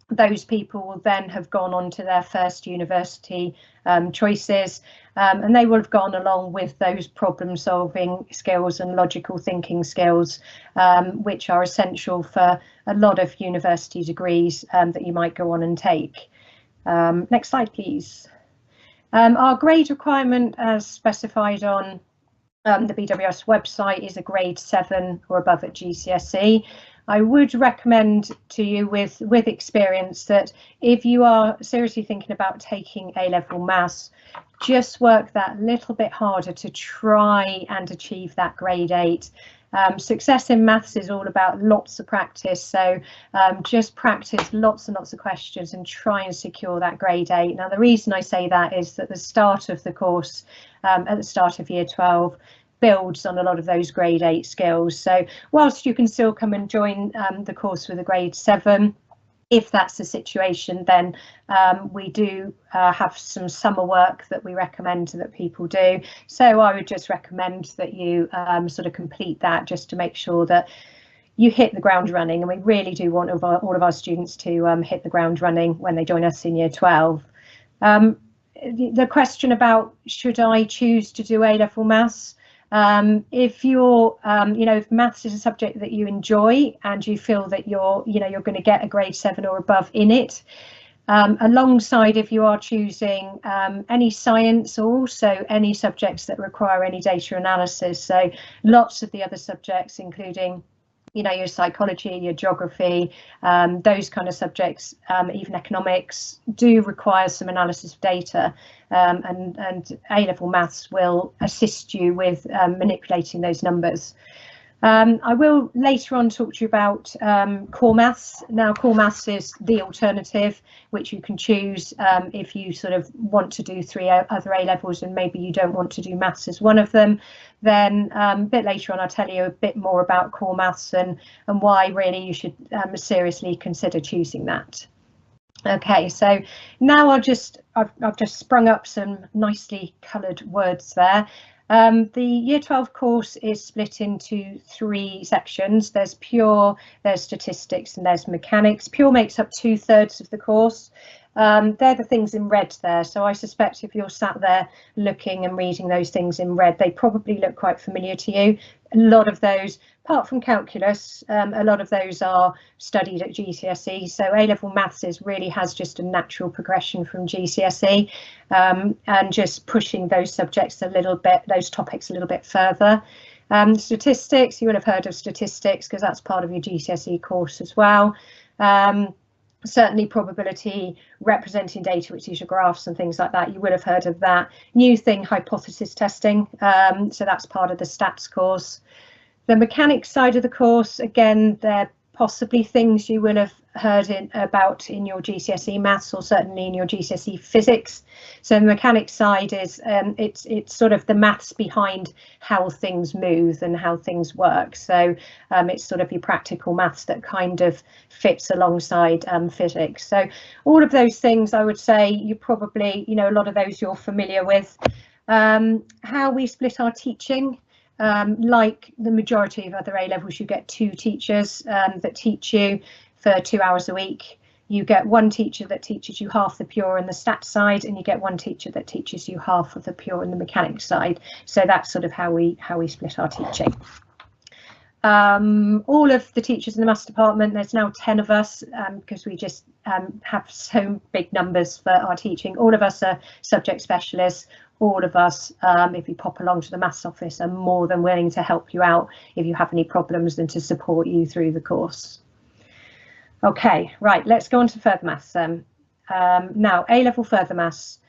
those people will then have gone on to their first university choices, and they will have gone along with those problem solving skills and logical thinking skills, which are essential for a lot of university degrees that you might go on and take. Next slide, please. Our grade requirement, as specified on the BWS website, is a grade 7 or above at GCSE. I would recommend to you with experience that if you are seriously thinking about taking A-level maths, just work that little bit harder to try and achieve that grade 8. Success in maths is all about lots of practice, so just practice lots and lots of questions and try and secure that grade 8. Now, the reason I say that is that the start of the course, at the start of year 12, builds on a lot of those grade 8 skills. So whilst you can still come and join the course with a grade 7, if that's the situation, then we do have some summer work that we recommend that people do. So I would just recommend that you sort of complete that, just to make sure that you hit the ground running. And we really do want all of our students to hit the ground running when they join us in year 12. The question about should I choose to do A-level maths? If you're, if maths is a subject that you enjoy and you feel that you're going to get a grade 7 or above in it, alongside if you are choosing any science or also any subjects that require any data analysis, so lots of the other subjects, including your psychology, your geography, those kind of subjects, even economics, do require some analysis of data, and A-level maths will assist you with manipulating those numbers. I will later on talk to you about core maths. Now, core maths is the alternative, which you can choose if you sort of want to do 3 other A-levels and maybe you don't want to do maths as one of them. Then a bit later on I'll tell you a bit more about core maths and why really you should seriously consider choosing that. Okay, so now I've just sprung up some nicely coloured words there. The year 12 course is split into 3 sections. There's pure, there's statistics, and there's mechanics. Pure makes up 2/3 of the course. They're the things in red there, so I suspect if you're sat there looking and reading those things in red, they probably look quite familiar to you. A lot of those, apart from calculus, a lot of those are studied at GCSE, so A-level maths really has just a natural progression from GCSE, and just pushing those subjects a little bit, those topics a little bit further. Statistics, you would have heard of statistics because that's part of your GCSE course as well. Certainly probability, representing data, which is your graphs and things like that, you would have heard of that. New thing, hypothesis testing, so that's part of the stats course. The mechanics side of the course, again, they're possibly things you will have heard about in your GCSE maths or certainly in your GCSE physics. So the mechanics side is it's sort of the maths behind how things move and how things work. So it's sort of your practical maths that kind of fits alongside physics. So all of those things, I would say you probably, a lot of those you're familiar with. How we split our teaching. Like the majority of other A-levels, you get 2 teachers that teach you for 2 hours a week. You get 1 teacher that teaches you half the pure and the stats side, and you get 1 teacher that teaches you half of the pure and the mechanics side. So that's sort of how we split our teaching. All of the teachers in the maths department, there's now 10 of us because we just have so big numbers for our teaching. All of us are subject specialists. All of us, if you pop along to the maths office, are more than willing to help you out if you have any problems and to support you through the course. Okay, right, let's go on to further maths. Now, A-level further maths.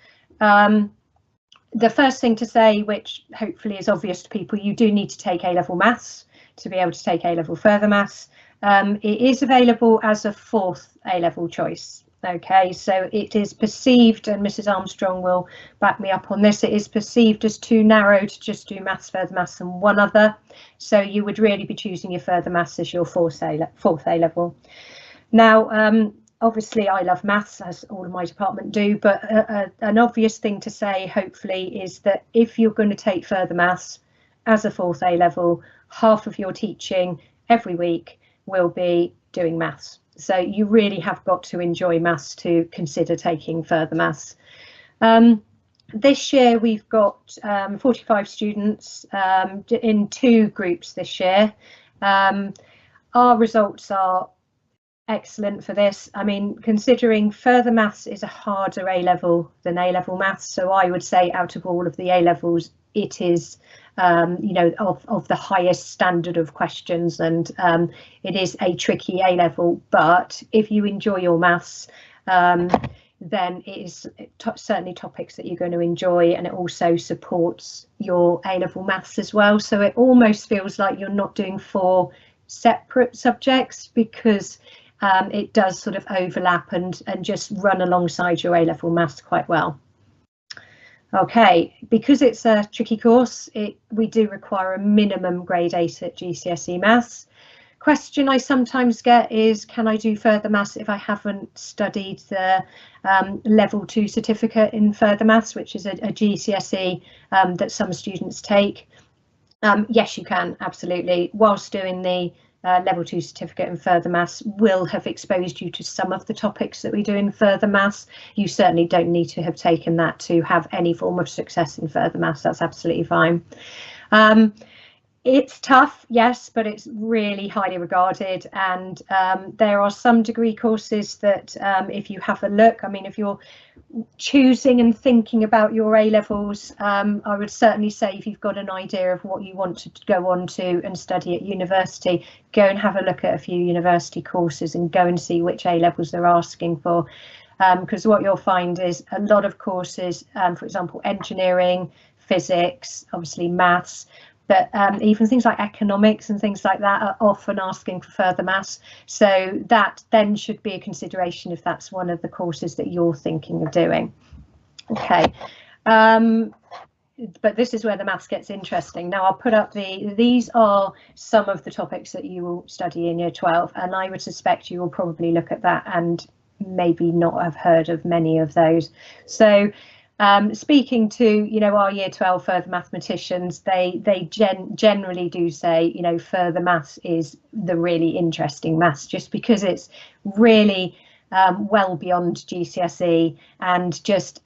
The first thing to say, which hopefully is obvious to people, you do need to take A-level maths to be able to take A-level further maths. It is available as a 4th A-level choice. Okay, so it is perceived, and Mrs. Armstrong will back me up on this, it is perceived as too narrow to just do maths, further maths and one other. So you would really be choosing your further maths as your 4th A-level. Now, obviously I love maths, as all of my department do, but an obvious thing to say hopefully is that if you're going to take further maths as a 4th A-level, half of your teaching every week will be doing maths. So you really have got to enjoy maths to consider taking further maths. This year we've got 45 students in 2 groups this year. Our results are excellent for this. I mean, considering further maths is a harder A-level than A-level maths, so I would say out of all of the A-levels it is you know, of the highest standard of questions, and it is a tricky A-level, but if you enjoy your maths, then it is certainly topics that you're going to enjoy, and it also supports your A-level maths as well. So it almost feels like you're not doing 4 separate subjects, because it does sort of overlap and just run alongside your A-level maths quite well. Okay, because it's a tricky course, we do require a minimum grade 8 at GCSE maths. Question I sometimes get is, can I do further maths if I haven't studied the level 2 certificate in further maths, which is a GCSE that some students take? Yes, you can, absolutely. Whilst doing the level 2 certificate in further maths will have exposed you to some of the topics that we do in further maths. You certainly don't need to have taken that to have any form of success in further maths. That's absolutely fine. It's tough, yes, but it's really highly regarded, and there are some degree courses that if you have a look, I mean, if you're choosing and thinking about your A-levels, I would certainly say if you've got an idea of what you want to go on to and study at university, go and have a look at a few university courses and go and see which A-levels they're asking for, because what you'll find is a lot of courses, for example, engineering, physics, obviously maths, but even things like economics and things like that are often asking for further maths. So that then should be a consideration if that's one of the courses that you're thinking of doing. Okay, but this is where the maths gets interesting. Now I'll put up these are some of the topics that you will study in year 12, and I would suspect you will probably look at that and maybe not have heard of many of those. So speaking to, you know, our year 12 further mathematicians, they generally do say, you know, further maths is the really interesting maths, just because it's really well beyond GCSE and just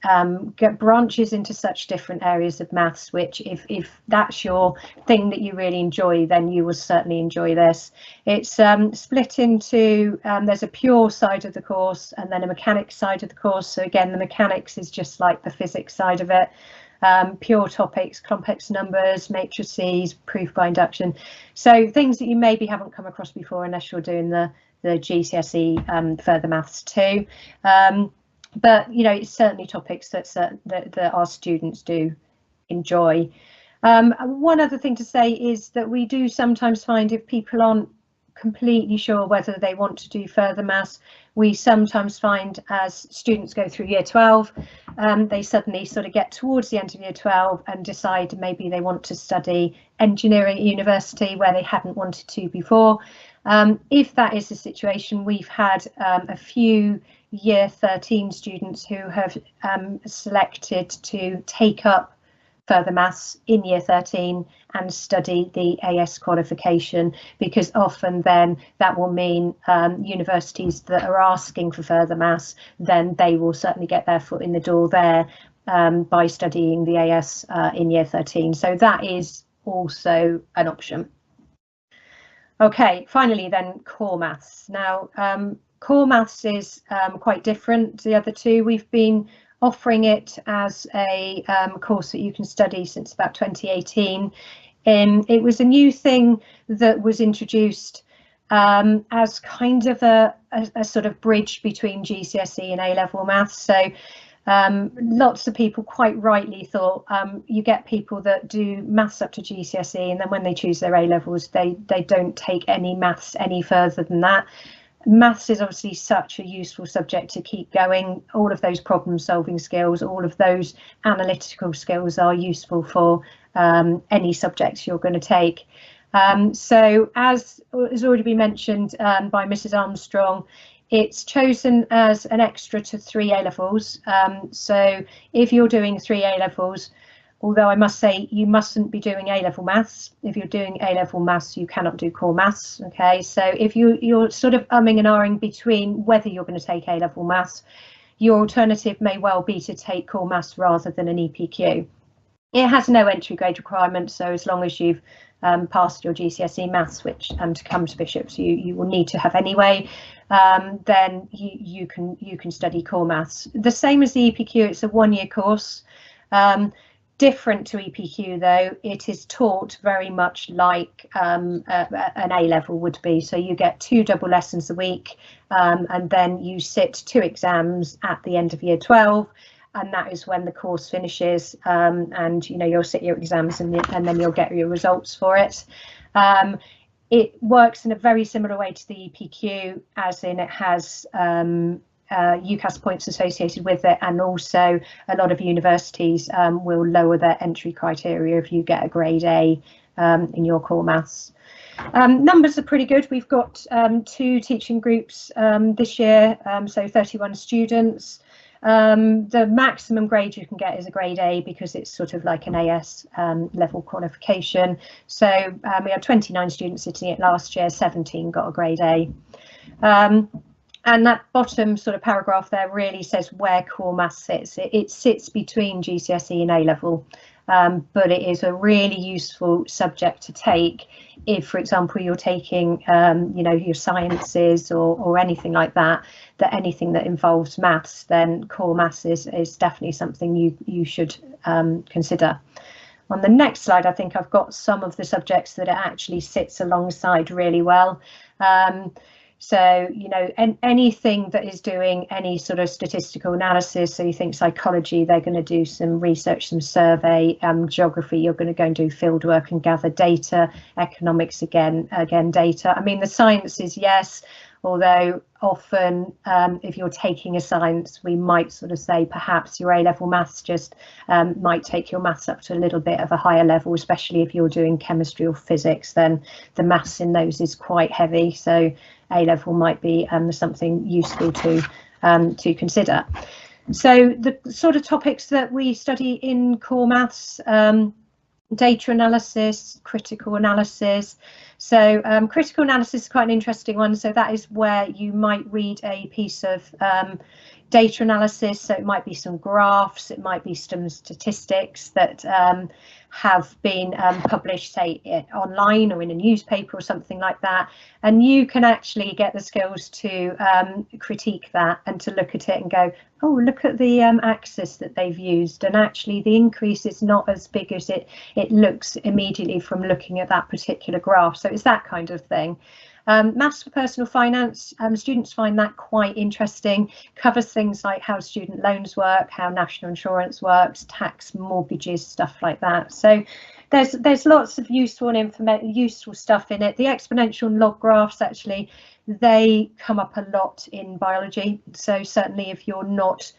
branches into such different areas of maths, which if that's your thing that you really enjoy, then you will certainly enjoy this. It's split into, there's a pure side of the course and then a mechanics side of the course. So again, the mechanics is just like the physics side of it. Pure topics, complex numbers, matrices, proof by induction. So things that you maybe haven't come across before unless you're doing the GCSE further maths too, but you know, it's certainly topics that our students do enjoy. One other thing to say is that we do sometimes find if people aren't completely sure whether they want to do further maths, we sometimes find as students go through year 12, they suddenly sort of get towards the end of year 12 and decide maybe they want to study engineering at university where they hadn't wanted to before. If that is the situation, we've had a few year 13 students who have selected to take up further maths in year 13 and study the AS qualification, because often then that will mean universities that are asking for further maths, then they will certainly get their foot in the door there by studying the AS in year 13. So that is also an option. Okay, finally then, core maths. Now, core maths is quite different to the other two. We've been offering it as a course that you can study since about 2018. It was a new thing that was introduced as kind of a sort of bridge between GCSE and A-level maths. So Lots of people quite rightly thought you get people that do maths up to GCSE, and then when they choose their A levels, they don't take any maths any further than that. Maths is obviously such a useful subject to keep going. All of those problem solving skills, all of those analytical skills are useful for any subjects you're going to take. So as has already been mentioned by Mrs. Armstrong, it's chosen as an extra to 3 A levels. So if you're doing 3 A levels, although I must say you mustn't be doing A level maths. If you're doing A level maths, you cannot do core maths. Okay, so if you're sort of umming and ahhing between whether you're going to take A level maths, your alternative may well be to take core maths rather than an EPQ. It has no entry grade requirement, so as long as you've passed your GCSE maths, which to come to Bishops you will need to have anyway, then you can study core maths. The same as the EPQ, it's a 1-year course. Different to EPQ though, it is taught very much like an A level would be. So you get 2 double lessons a week, and then you sit 2 exams at the end of year 12. And that is when the course finishes, and you'll sit your exams and then you'll get your results for it. It works in a very similar way to the EPQ, as in it has UCAS points associated with it, and also a lot of universities will lower their entry criteria if you get a grade A in your core maths. Numbers are pretty good. We've got 2 teaching groups this year, so 31 students. The maximum grade you can get is a grade A because it's sort of like an AS level qualification. So we had 29 students sitting it last year, 17 got a grade A. And that bottom sort of paragraph there really says where core maths sits. It sits between GCSE and A level, but it is a really useful subject to take if, for example, you're taking your sciences or anything like that, anything that involves maths, then core maths is definitely something you should consider. On the next slide, I think I've got some of the subjects that it actually sits alongside really well. So, anything that is doing any sort of statistical analysis, so you think psychology, they're going to do some research, some survey, geography, you're going to go and do field work and gather data, economics, again data. I mean, the sciences, yes, although often if you're taking a science, we might sort of say perhaps your A-level maths just might take your maths up to a little bit of a higher level, especially if you're doing chemistry or physics, then the maths in those is quite heavy. So A-level might be something useful to consider. So the sort of topics that we study in core maths, data analysis, critical analysis. So critical analysis is quite an interesting one. So that is where you might read a piece of data analysis. So it might be some graphs, it might be some statistics that have been published, say, online or in a newspaper or something like that. And you can actually get the skills to critique that and to look at it and go, oh, look at the axis that they've used. And actually the increase is not as big as it looks immediately from looking at that particular graph. So it's that kind of thing. Maths for personal finance, students find that quite interesting, covers things like how student loans work, how national insurance works, tax, mortgages, stuff like that. So there's lots of useful stuff in it. The exponential and log graphs, actually, they come up a lot in biology. So certainly if you're not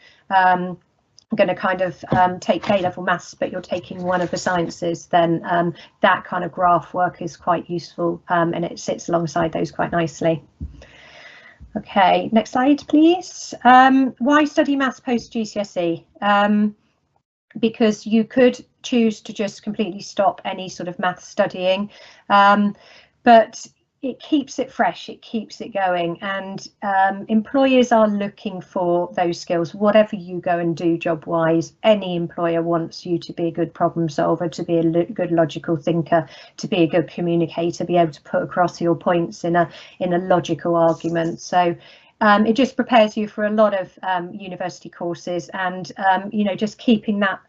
going to kind of take A-level maths, but you're taking one of the sciences, then that kind of graph work is quite useful, and it sits alongside those quite nicely. Okay, next slide, please. Why study maths post GCSE? Because you could choose to just completely stop any sort of maths studying, but it keeps it fresh, it keeps it going, and employers are looking for those skills. Whatever you go and do job wise, any employer wants you to be a good problem solver, to be a good logical thinker, to be a good communicator, be able to put across your points in a logical argument. So it just prepares you for a lot of university courses, and just keeping that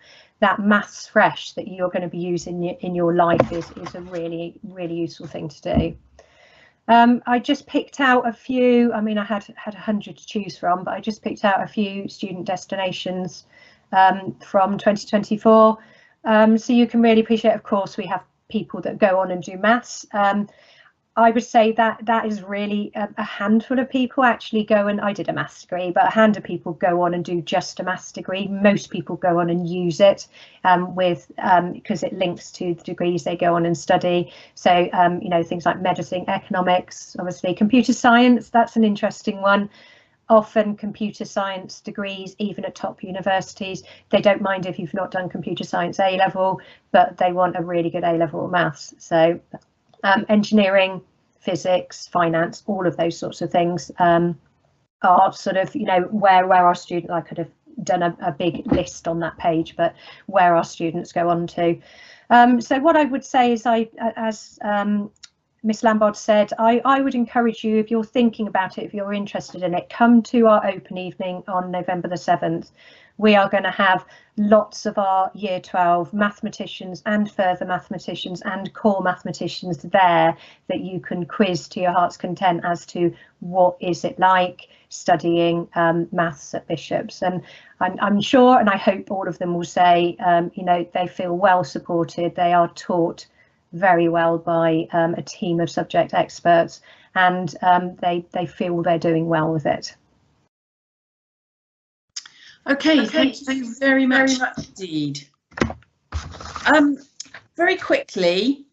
maths fresh that you're going to be using in your life is a really useful thing to do. I just picked out a few. I mean, I had 100 to choose from, but I just picked out a few student destinations from 2024. So you can really appreciate, of course, we have people that go on and do maths. I would say that is really a handful of people actually go, and I did a maths degree, but a hand of people go on and do just a maths degree. Most people go on and use it because it links to the degrees they go on and study. So, you know, things like medicine, economics, obviously computer science, that's an interesting one. Often computer science degrees, even at top universities, they don't mind if you've not done computer science A level, but they want a really good A level maths. So engineering, physics, finance, all of those sorts of things are sort of, you know, where our student, I could have done a big list on that page, but where our students go on to. So what I would say is, as Miss Lambard said, I would encourage you, if you're thinking about it, if you're interested in it, come to our open evening on November the 7th. We are going to have lots of our year 12 mathematicians and further mathematicians and core mathematicians there that you can quiz to your heart's content as to what is it like studying maths at Bishop's. And I'm sure, and I hope all of them will say, you know, they feel well supported. They are taught very well by a team of subject experts, and they feel they're doing well with it. Okay, thank you very much indeed. Very quickly,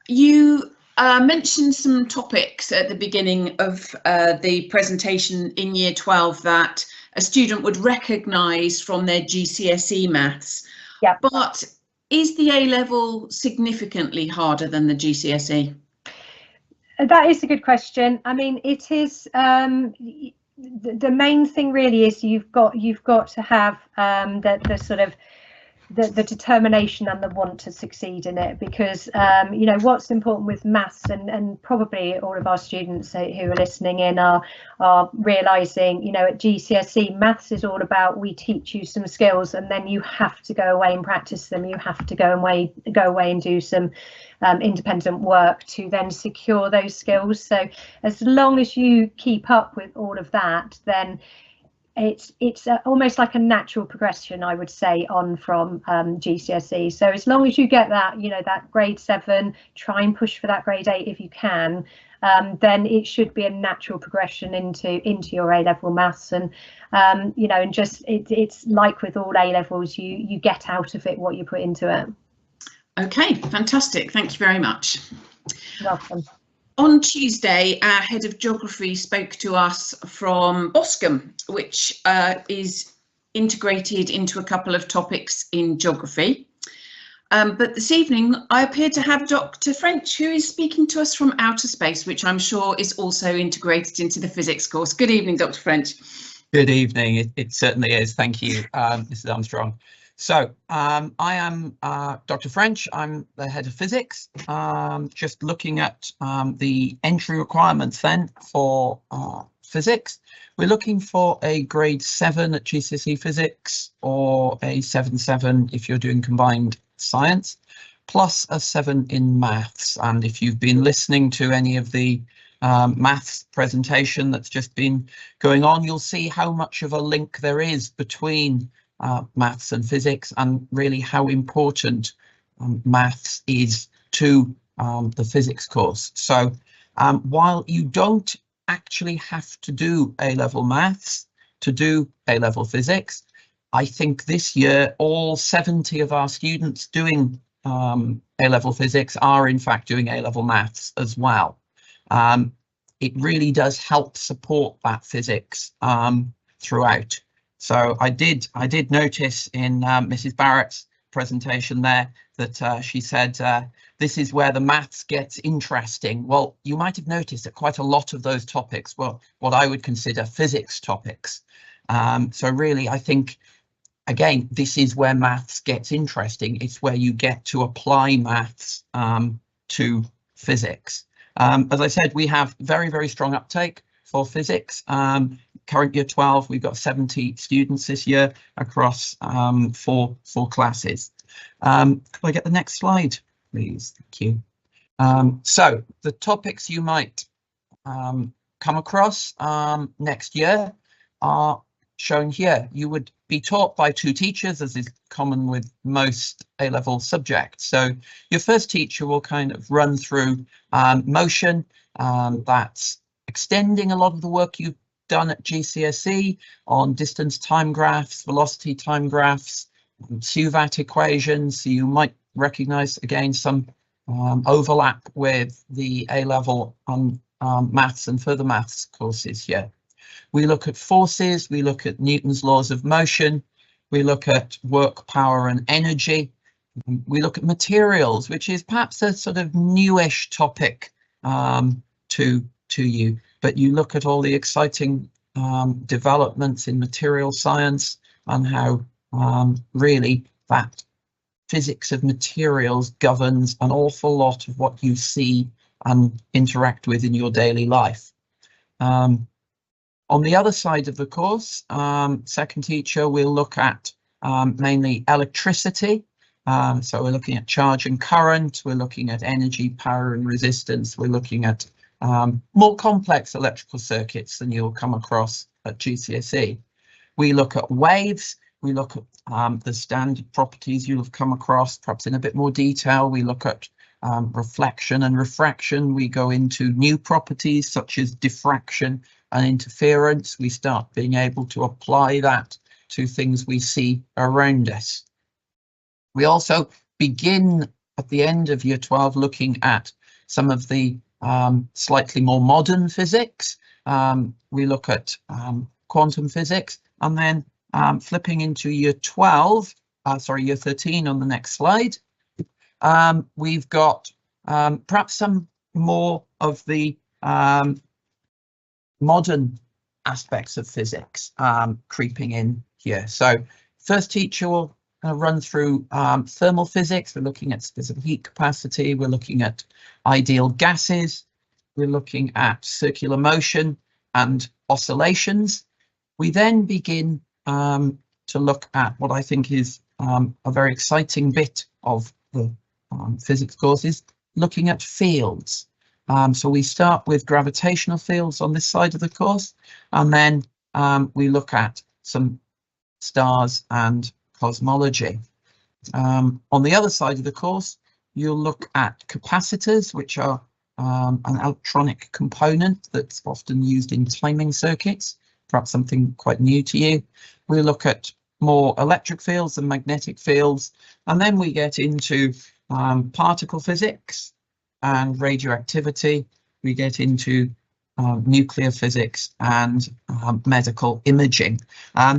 you mentioned some topics at the beginning of the presentation in Year 12 that a student would recognise from their GCSE maths. Yeah. But is the A-level significantly harder than the GCSE? That is a good question. I mean, it is. The main thing really is you've got to have the sort of the determination and the want to succeed in it, because you know, what's important with maths, and probably all of our students who are listening in are realizing, you know, at GCSE maths is all about, we teach you some skills and then you have to go away and practice them. You have to go away and do some independent work to then secure those skills. So as long as you keep up with all of that, then it's almost like a natural progression, I would say, on from GCSE. So as long as you get that, you know, that grade 7, try and push for that grade 8 if you can, then it should be a natural progression into your A-level maths. And you know, and just it's like with all A-levels, you get out of it what you put into it. Okay, fantastic. Thank you very much. You're welcome. On Tuesday, our head of geography spoke to us from Boscombe, which is integrated into a couple of topics in geography. But this evening, I appear to have Dr. French, who is speaking to us from outer space, which I'm sure is also integrated into the physics course. Good evening, Dr. French. Good evening. It certainly is. Thank you, Mrs. Armstrong. So I am Dr. French. I'm the head of physics. Just looking at the entry requirements then for physics. We're looking for a grade 7 at GCSE physics, or a 7/7 if you're doing combined science, plus a 7 in maths. And if you've been listening to any of the maths presentation that's just been going on, you'll see how much of a link there is between maths and physics, and really how important maths is to the physics course. So while you don't actually have to do A-level maths to do A-level physics, I think this year all 70 of our students doing A-level physics are in fact doing A-level maths as well. It really does help support that physics throughout. So I did notice in Mrs. Barrett's presentation there that she said this is where the maths gets interesting. Well, you might have noticed that quite a lot of those topics were what I would consider physics topics. So really, I think, again, this is where maths gets interesting. It's where you get to apply maths to physics. As I said, we have very, very strong uptake for physics. Current year 12, we've got 70 students this year across four classes. Could I get the next slide, please? Thank you. So the topics you might come across next year are shown here. You would be taught by two teachers, as is common with most A-level subjects. So your first teacher will kind of run through motion, that's extending a lot of the work you've done at GCSE on distance time graphs, velocity time graphs, SUVAT equations. So you might recognise again some overlap with the A-level maths and further maths courses here. We look at forces, we look at Newton's laws of motion, we look at work, power and energy, we look at materials, which is perhaps a sort of newish topic to you, but you look at all the exciting developments in material science and how really that physics of materials governs an awful lot of what you see and interact with in your daily life. On the other side of the course, second teacher will look at mainly electricity. So we're looking at charge and current, we're looking at energy, power and resistance, we're looking at more complex electrical circuits than you'll come across at GCSE. We look at waves, we look at the standard properties you'll have come across, perhaps in a bit more detail. We look at reflection and refraction. We go into new properties such as diffraction and interference. We start being able to apply that to things we see around us. We also begin at the end of year 12 looking at some of the slightly more modern physics. We look at quantum physics, and then flipping into year 13 on the next slide. We've got perhaps some more of the modern aspects of physics creeping in here. So first teacher will run through thermal physics. We're looking at specific heat capacity. We're looking at ideal gases. We're looking at circular motion and oscillations. We then begin to look at what I think is a very exciting bit of the physics courses, looking at fields. So we start with gravitational fields on this side of the course, and then we look at some stars and cosmology. On the other side of the course, you'll look at capacitors, which are an electronic component that's often used in timing circuits, perhaps something quite new to you. We look at more electric fields and magnetic fields, and then we get into particle physics and radioactivity. We get into nuclear physics and medical imaging.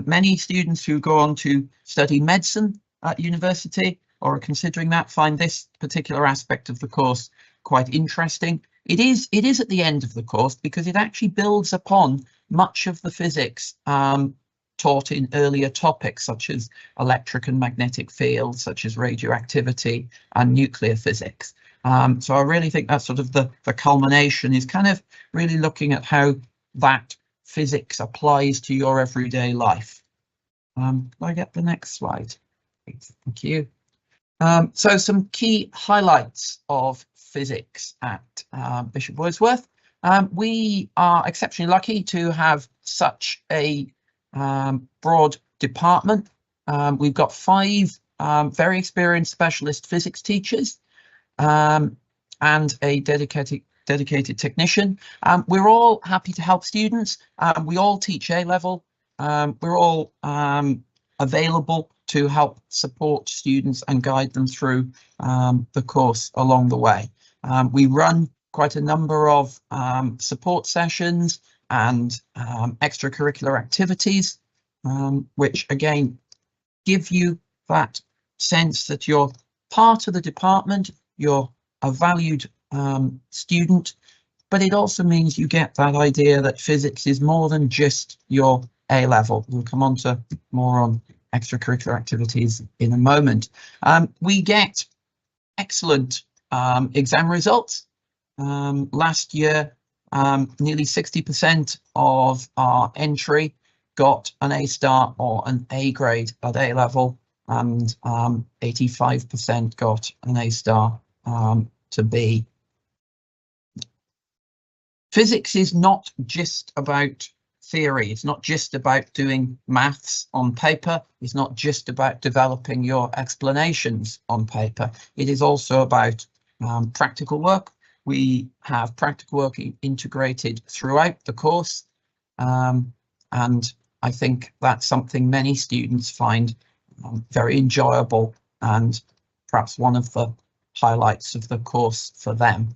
Many students who go on to study medicine at university or are considering that find this particular aspect of the course quite interesting. It is at the end of the course because it actually builds upon much of the physics taught in earlier topics such as electric and magnetic fields, such as radioactivity and nuclear physics. So I really think that's sort of the culmination, is kind of really looking at how that physics applies to your everyday life. Can I get the next slide? Thank you. So some key highlights of physics at Bishop Wordsworth. We are exceptionally lucky to have such a broad department. We've got 5 very experienced specialist physics teachers and a dedicated technician. We're all happy to help students. We all teach A-level. We're all available to help support students and guide them through the course along the way. We run quite a number of support sessions and extracurricular activities, which again give you that sense that you're part of the department, you're a valued student, but it also means you get that idea that physics is more than just your A-level. We'll come on to more on extracurricular activities in a moment. We get excellent exam results. Last year, nearly 60% of our entry got an A star or an A grade at A level, and 85% got an A star to B. Physics is not just about theory. It's not just about doing maths on paper. It's not just about developing your explanations on paper. It is also about practical work. We have practical work integrated throughout the course, and I think that's something many students find very enjoyable and perhaps one of the highlights of the course for them.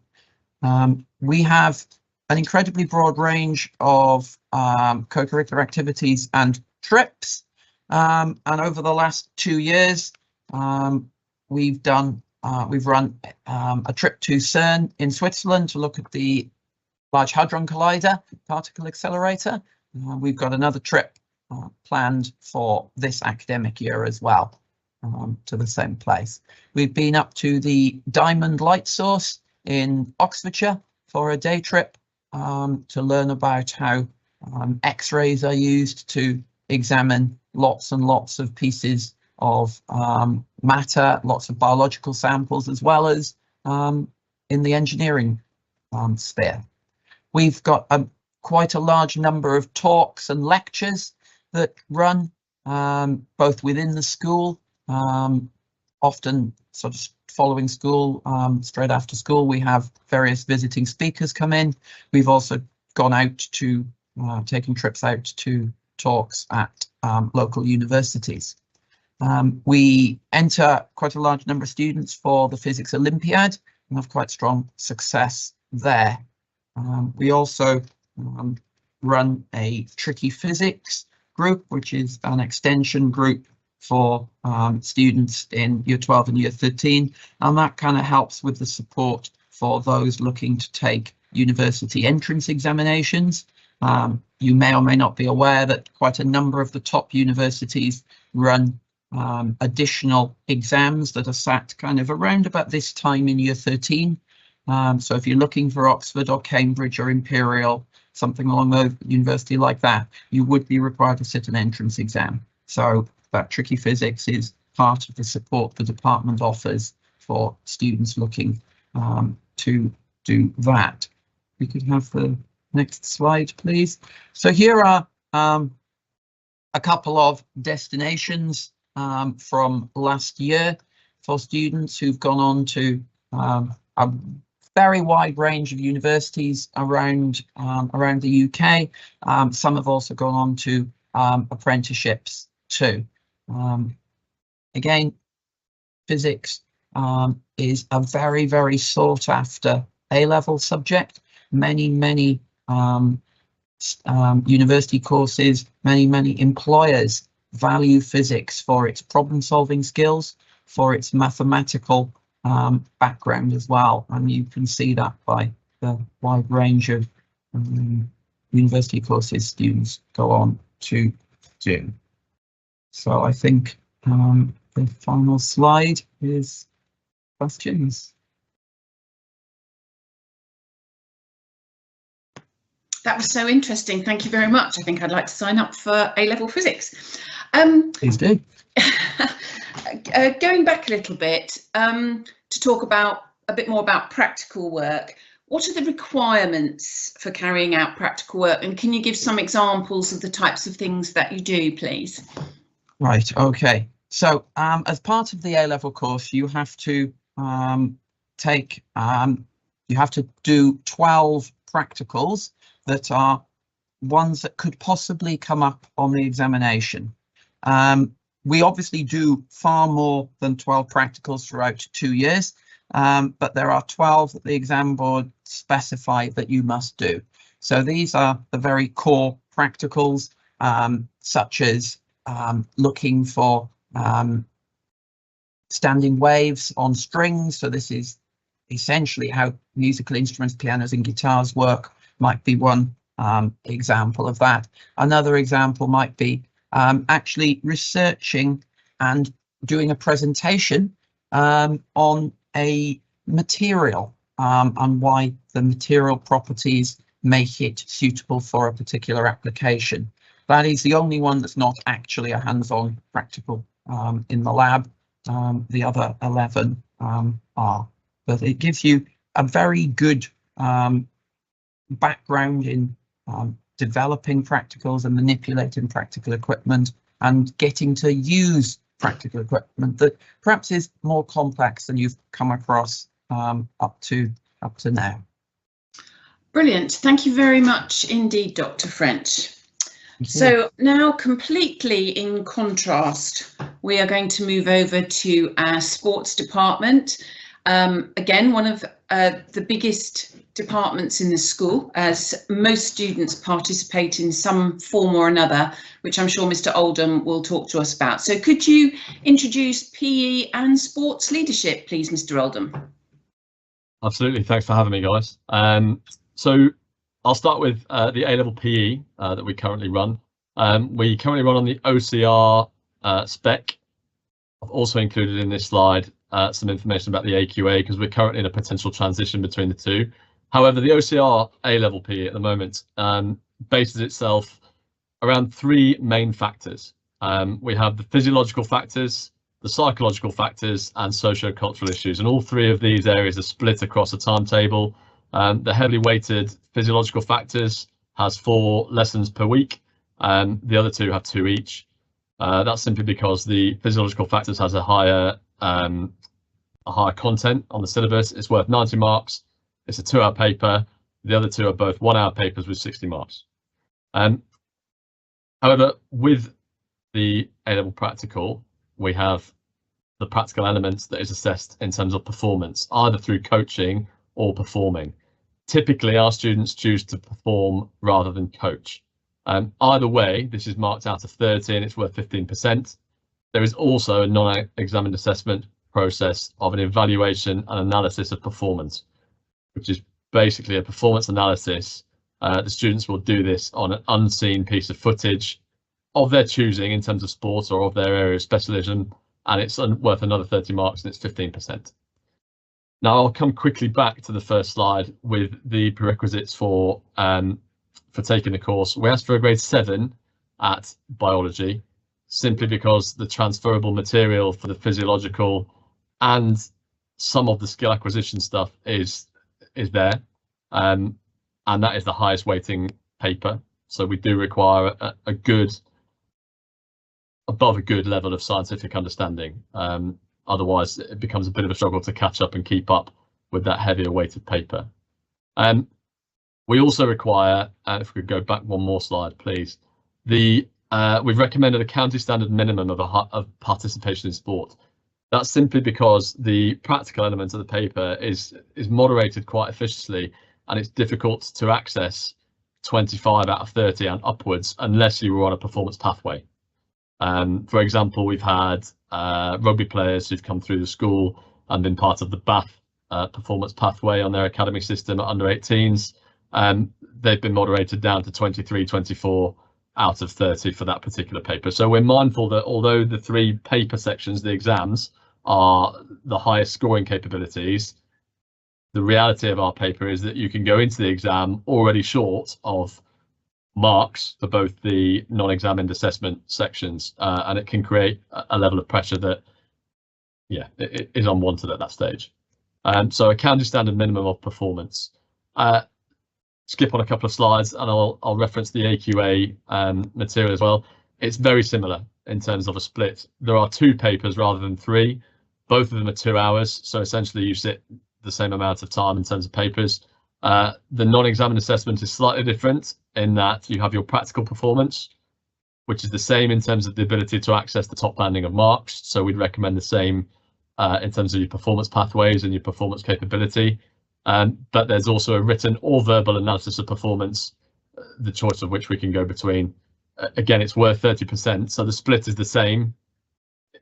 We have an incredibly broad range of co-curricular activities and trips, and over the last 2 years we've run a trip to CERN in Switzerland to look at the Large Hadron Collider particle accelerator. We've got another trip planned for this academic year as well, to the same place. We've been up to the Diamond Light Source in Oxfordshire for a day trip to learn about how X-rays are used to examine lots and lots of pieces of matter, lots of biological samples, as well as in the engineering sphere. We've got quite a large number of talks and lectures that run both within the school, often sort of following school, straight after school. We have various visiting speakers come in. We've also gone out to taking trips out to talks at local universities. We enter quite a large number of students for the Physics Olympiad and have quite strong success there. We also run a Tricky Physics group, which is an extension group for students in Year 12 and Year 13, and that kind of helps with the support for those looking to take university entrance examinations. You may or may not be aware that quite a number of the top universities run additional exams that are sat kind of around about this time in Year 13. So if you're looking for Oxford or Cambridge or Imperial, something along the university like that, you would be required to sit an entrance exam. So that Tricky Physics is part of the support the department offers for students looking to do that. We could have the next slide, please. So here are a couple of destinations from last year for students who've gone on to a very wide range of universities around the UK. Some have also gone on to apprenticeships too. Again, physics is a very, very sought after A-level subject. Many university courses, many employers value physics for its problem solving skills, for its mathematical background as well, and you can see that by the wide range of university courses students go on to do. So I think the final slide is questions. That was so interesting. Thank you very much. I think I'd like to sign up for A-level physics. Please do. Going back a little bit to talk about a bit more about practical work, what are the requirements for carrying out practical work, and can you give some examples of the types of things that you do, please? Right, okay. So as part of the A-level course, you have to do 12 practicals that are ones that could possibly come up on the examination. We obviously do far more than 12 practicals throughout 2 years, but there are 12 that the exam board specify that you must do. So these are the very core practicals, such as looking for standing waves on strings. So this is essentially how musical instruments, pianos and guitars work, might be one example of that. Another example might be actually researching and doing a presentation on a material and why the material properties make it suitable for a particular application. That is the only one that's not actually a hands-on practical in the lab. The other 11 are, but it gives you a very good background in developing practicals and manipulating practical equipment and getting to use practical equipment that perhaps is more complex than you've come across up to now. Brilliant. Thank you very much indeed, Dr. French. So now, completely in contrast, we are going to move over to our sports department. Again, one of the biggest departments in the school, as most students participate in some form or another, which I'm sure Mr. Oldham will talk to us about. So could you introduce PE and sports leadership, please, Mr. Oldham? Absolutely. Thanks for having me, guys. So I'll start with the A-level PE that we currently run. We currently run on the OCR spec. I've also included in this slide some information about the AQA because we're currently in a potential transition between the two. However, the OCR A-level PE at the moment bases itself around three main factors. We have the physiological factors, the psychological factors, and socio-cultural issues, and all three of these areas are split across a timetable. The heavily weighted physiological factors has 4 lessons per week, and the other two have 2 each. That's simply because the physiological factors has a higher content on the syllabus. It's worth 90 marks. It's a 2-hour paper. The other two are both 1-hour papers with 60 marks. However, with the A-level practical, we have the practical elements that is assessed in terms of performance, either through coaching or performing. Typically, our students choose to perform rather than coach. Either way, this is marked out of 30 and it's worth 15%. There is also a non-examined assessment process of an evaluation and analysis of performance, which is basically a performance analysis. The students will do this on an unseen piece of footage of their choosing in terms of sport or of their area of specialism, and it's worth another 30 marks and it's 15%. Now I'll come quickly back to the first slide with the prerequisites for taking the course. We asked for a grade 7 at biology, simply because the transferable material for the physiological and some of the skill acquisition stuff is there, and that is the highest weighting paper. So we do require above a good level of scientific understanding. Otherwise, it becomes a bit of a struggle to catch up and keep up with that heavier weighted paper. We also require, if we could go back one more slide, please, we've recommended a county standard minimum of participation in sport. That's simply because the practical element of the paper is moderated quite efficiently, and it's difficult to access 25 out of 30 and upwards unless you were on a performance pathway. For example, we've had rugby players who've come through the school and been part of the BAF performance pathway on their academy system at under 18s. They've been moderated down to 23, 24 out of 30 for that particular paper. So we're mindful that although the 3 paper sections, the exams, are the highest scoring capabilities, the reality of our paper is that you can go into the exam already short of marks for both the non-examined assessment sections, and it can create a level of pressure that, it is unwanted at that stage. So a county standard minimum of performance. Skip on a couple of slides and I'll reference the AQA material as well. It's very similar in terms of a split. There are 2 papers rather than 3. Both of them are 2 hours, so essentially you sit the same amount of time in terms of papers. The non-examined assessment is slightly different in that you have your practical performance, which is the same in terms of the ability to access the top banding of marks. So we'd recommend the same in terms of your performance pathways and your performance capability. But there's also a written or verbal analysis of performance, the choice of which we can go between. Again, it's worth 30%, so the split is the same.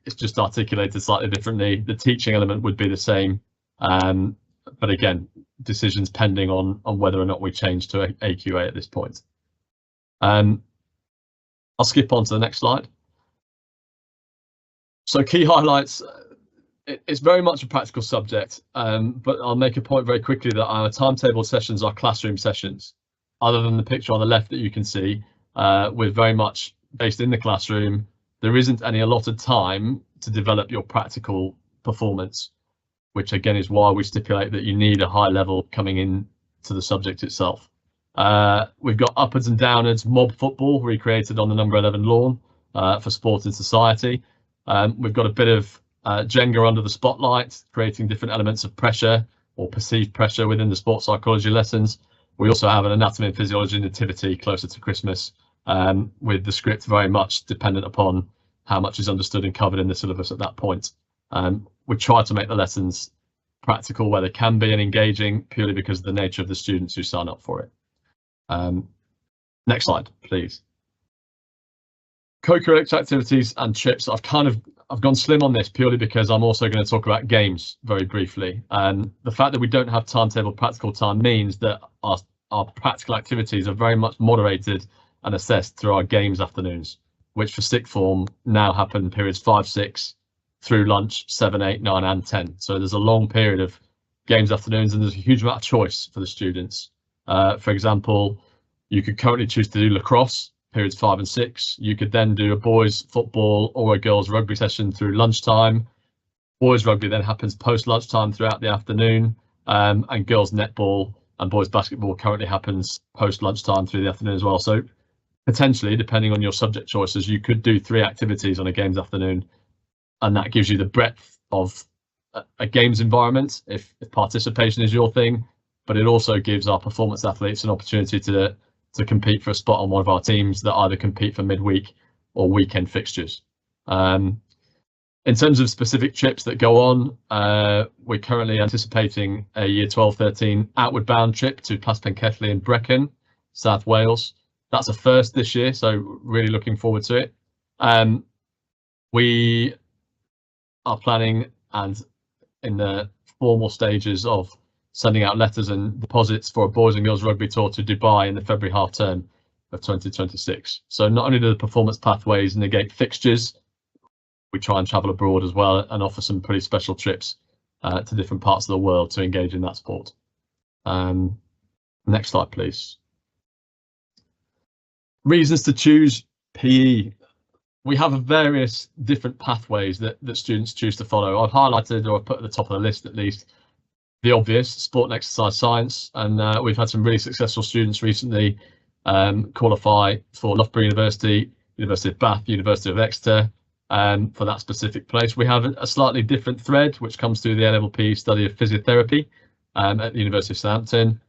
It's just articulated slightly differently. The teaching element would be the same, but again, decisions pending on whether or not we change to AQA at this point. I'll skip on to the next slide. So key highlights. It's very much a practical subject, but I'll make a point very quickly that our timetable sessions are classroom sessions. Other than the picture on the left that you can see, we're very much based in the classroom. There isn't any allotted time to develop your practical performance, which again is why we stipulate that you need a high level coming in to the subject itself. We've got uppers and downers mob football recreated on the number 11 lawn for sport and society. We've got a bit of Jenga under the spotlight, creating different elements of pressure or perceived pressure within the sports psychology lessons. We also have an anatomy and physiology nativity closer to Christmas, with the script very much dependent upon how much is understood and covered in the syllabus at that point. We try to make the lessons practical where they can be and engaging, purely because of the nature of the students who sign up for it. Next slide, please. Co-curricular activities and trips. I've gone slim on this purely because I'm also going to talk about games very briefly. The fact that we don't have timetable practical time means that our practical activities are very much moderated and assessed through our games afternoons, which for sixth form now happen in periods 5, 6 through lunch, 7, 8, 9 and 10. So there's a long period of games afternoons and there's a huge amount of choice for the students. For example, you could currently choose to do lacrosse, periods 5 and 6. You could then do a boys football or a girls rugby session through lunchtime. Boys rugby then happens post lunchtime throughout the afternoon, and girls netball and boys basketball currently happens post lunchtime through the afternoon as well. So potentially, depending on your subject choices, you could do 3 activities on a games afternoon, and that gives you the breadth of a games environment if participation is your thing. But it also gives our performance athletes an opportunity to compete for a spot on one of our teams that either compete for midweek or weekend fixtures. In terms of specific trips that go on, we're currently anticipating a Year 12-13 outward bound trip to Plas Pencathli in Brecon, South Wales. That's a first this year, so really looking forward to it. We are planning and in the formal stages of sending out letters and deposits for a boys and girls rugby tour to Dubai in the February half term of 2026. So not only do the performance pathways negate fixtures, we try and travel abroad as well and offer some pretty special trips to different parts of the world to engage in that sport. Next slide, please. Reasons to choose PE. We have various different pathways that students choose to follow. I've highlighted, or I've put at the top of the list at least, the obvious, sport and exercise science, and we've had some really successful students recently qualify for Loughborough University, University of Bath, University of Exeter, for that specific place. We have a slightly different thread which comes through the A-level PE study of physiotherapy at the University of Southampton,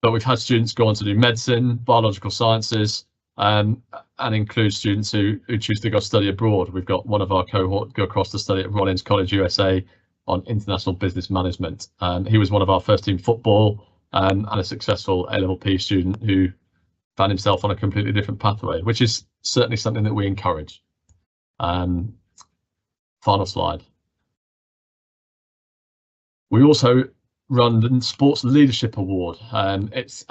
but we've had students go on to do medicine, biological sciences, and include students who choose to go study abroad. We've got one of our cohort go across to study at Rollins College, USA, on international business management. He was one of our first team football and a successful A-level PE student who found himself on a completely different pathway, which is certainly something that we encourage. Final slide. We also run the Sports Leadership Award. It's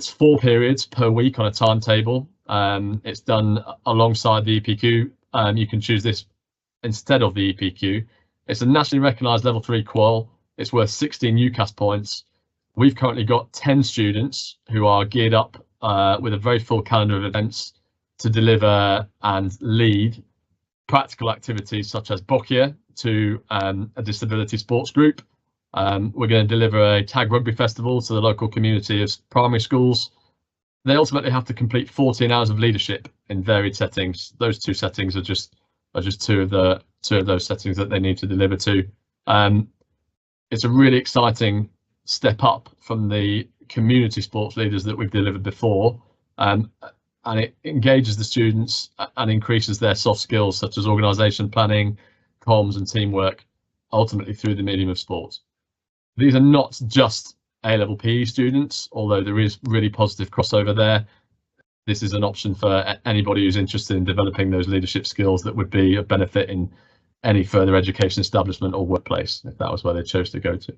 4 periods per week on a timetable. It's done alongside the EPQ. You can choose this instead of the EPQ. It's a nationally recognised level 3 qual. It's worth 16 UCAS points. We've currently got 10 students who are geared up with a very full calendar of events to deliver and lead practical activities such as Boccia to a disability sports group. We're going to deliver a tag rugby festival to the local community of primary schools. They ultimately have to complete 14 hours of leadership in varied settings. Those 2 settings are just 2 of those settings that they need to deliver to. It's a really exciting step up from the community sports leaders that we've delivered before, and it engages the students and increases their soft skills such as organisation, planning, comms and teamwork, ultimately through the medium of sport. These are not just A-level PE students, although there is really positive crossover there. This is an option for anybody who's interested in developing those leadership skills that would be of benefit in any further education establishment or workplace, if that was where they chose to go to.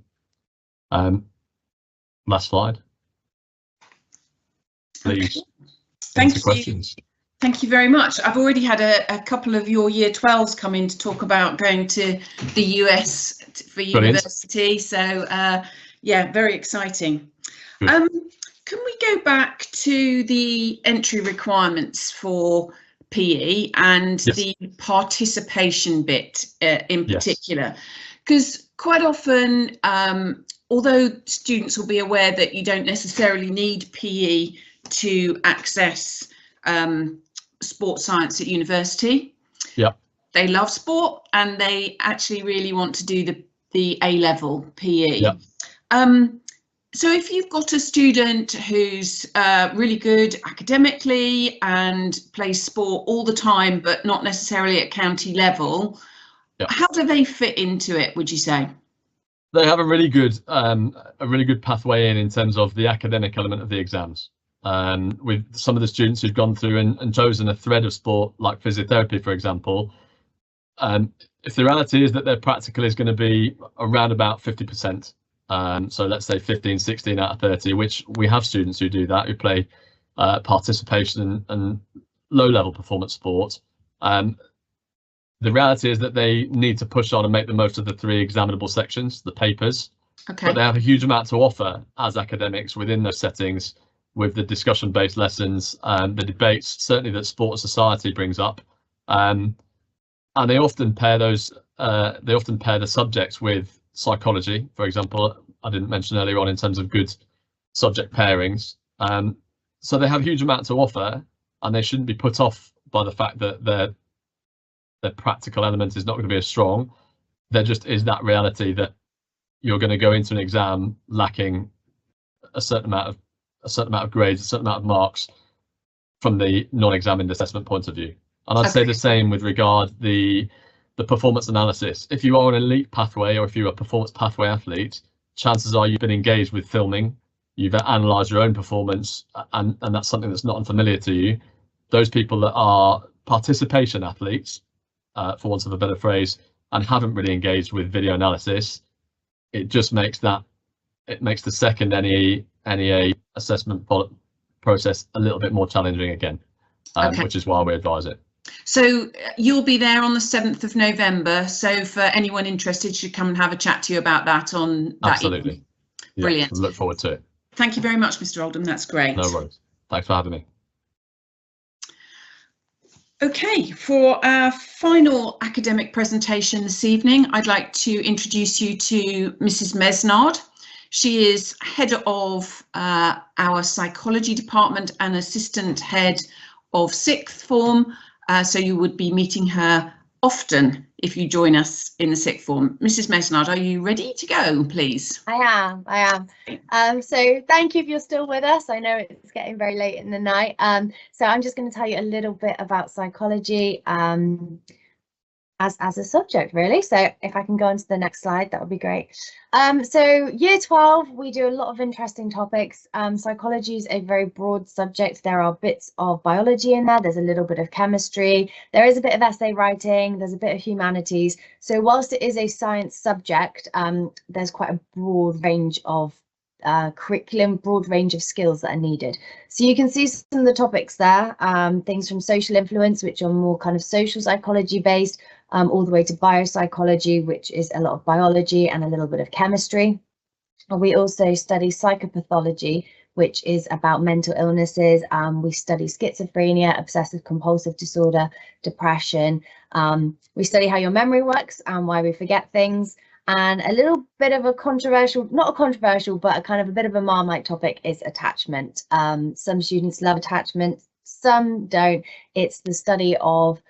Last slide. Please. Thank you. Questions. Thank you very much. I've already had a couple of your Year 12s come in to talk about going to the US for university. So yeah, very exciting. Can we go back to the entry requirements for PE and the participation bit in particular? Because quite often although students will be aware that you don't necessarily need PE to access sports science at university. Yeah. They love sport and they actually really want to do the A-level PE. Yeah. So if you've got a student who's really good academically and plays sport all the time, but not necessarily at county level, how do they fit into it, would you say? They have a really good pathway in terms of the academic element of the exams. With some of the students who've gone through and chosen a thread of sport like physiotherapy, for example, if the reality is that their practical is going to be around about 50%, so let's say 15, 16 out of 30, which we have students who do that, who play participation and low-level performance sport. The reality is that they need to push on and make the most of the 3 examinable sections, the papers, but they have a huge amount to offer as academics within those settings, with the discussion-based lessons and the debates, certainly that sport society brings up. And they often pair those, the subjects with psychology, for example. I didn't mention earlier on in terms of good subject pairings. So they have a huge amount to offer, and they shouldn't be put off by the fact that their practical element is not going to be as strong. There just is that reality that you're going to go into an exam lacking a certain amount of grades, a certain amount of marks from the non-examined assessment point of view. And I'd say the same with regard the performance analysis. If you are an elite pathway, or if you're a performance pathway athlete, chances are you've been engaged with filming, you've analysed your own performance, and that's something that's not unfamiliar to you. Those people that are participation athletes, for want of a better phrase, and haven't really engaged with video analysis, it just makes the second NEA assessment process a little bit more challenging again, which is why we advise it. So you'll be there on the 7th of November. So for anyone interested, should come and have a chat to you about that on that. Absolutely. Evening. Brilliant. Look forward to it. Thank you very much, Mr. Oldham. That's great. No worries. Thanks for having me. Okay, for our final academic presentation this evening, I'd like to introduce you to Mrs. Mesnard. She is head of our psychology department and assistant head of 6th form. So you would be meeting her often if you join us in the 6th form. Mrs. Mesnard, are you ready to go, please? I am. So thank you if you're still with us. I know it's getting very late in the night. So I'm just going to tell you a little bit about psychology as a subject, really. So if I can go on to the next slide, that would be great. So year 12, we do a lot of interesting topics. Psychology is a very broad subject. There are bits of biology in there. There's a little bit of chemistry. There is a bit of essay writing. There's a bit of humanities. So whilst it is a science subject, there's quite a broad range of curriculum, broad range of skills that are needed. So you can see some of the topics there, things from social influence, which are more kind of social psychology based, all the way to biopsychology, which is a lot of biology and a little bit of chemistry. We also study psychopathology, which is about mental illnesses. We study schizophrenia, obsessive compulsive disorder, depression. We study how your memory works and why we forget things. And a little bit of a controversial, not a controversial, but a kind of a bit of a Marmite topic is attachment. Some students love attachment, some don't. It's the study of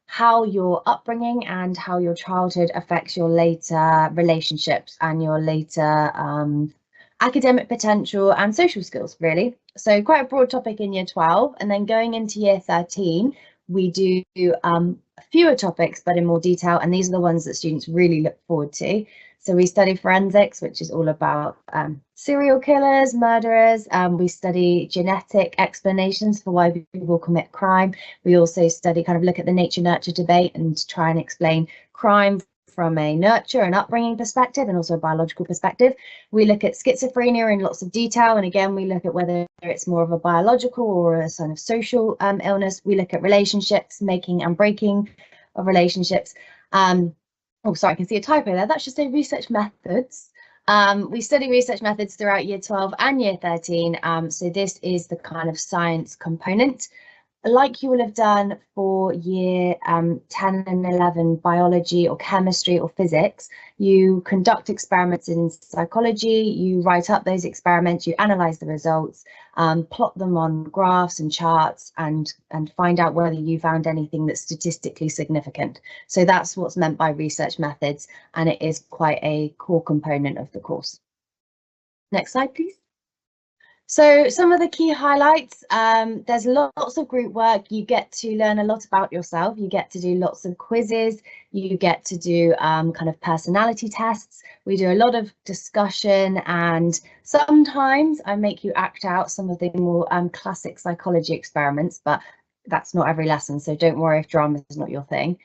how your upbringing and how your childhood affects your later relationships and your later academic potential and social skills, really. So quite a broad topic in year 12. And then going into year 13, we do fewer topics, but in more detail. And these are the ones that students really look forward to. So we study forensics, which is all about serial killers, murderers. We study genetic explanations for why people commit crime. We also study, kind of look at the nature-nurture debate and try and explain crime from a nurture and upbringing perspective and also a biological perspective. We look at schizophrenia in lots of detail. And again, we look at whether it's more of a biological or a kind of social illness. We look at relationships, making and breaking of relationships. Oh, sorry, I can see a typo there. That should say research methods. We study research methods throughout year 12 and year 13. So this is the kind of science component. like you will have done for year 10 and 11 biology or chemistry or physics, you conduct experiments in psychology, you write up those experiments, you analyze the results, plot them on graphs and charts, and find out whether you found anything that's statistically significant. So that's what's meant by research methods, and it is quite a core component of the course. Next slide, please. So some of the key highlights, there's lots of group work. You get to learn a lot about yourself. You get to do lots of quizzes. You get to do kind of personality tests. We do a lot of discussion, and sometimes I make you act out some of the more classic psychology experiments, but that's not every lesson, so don't worry if drama is not your thing.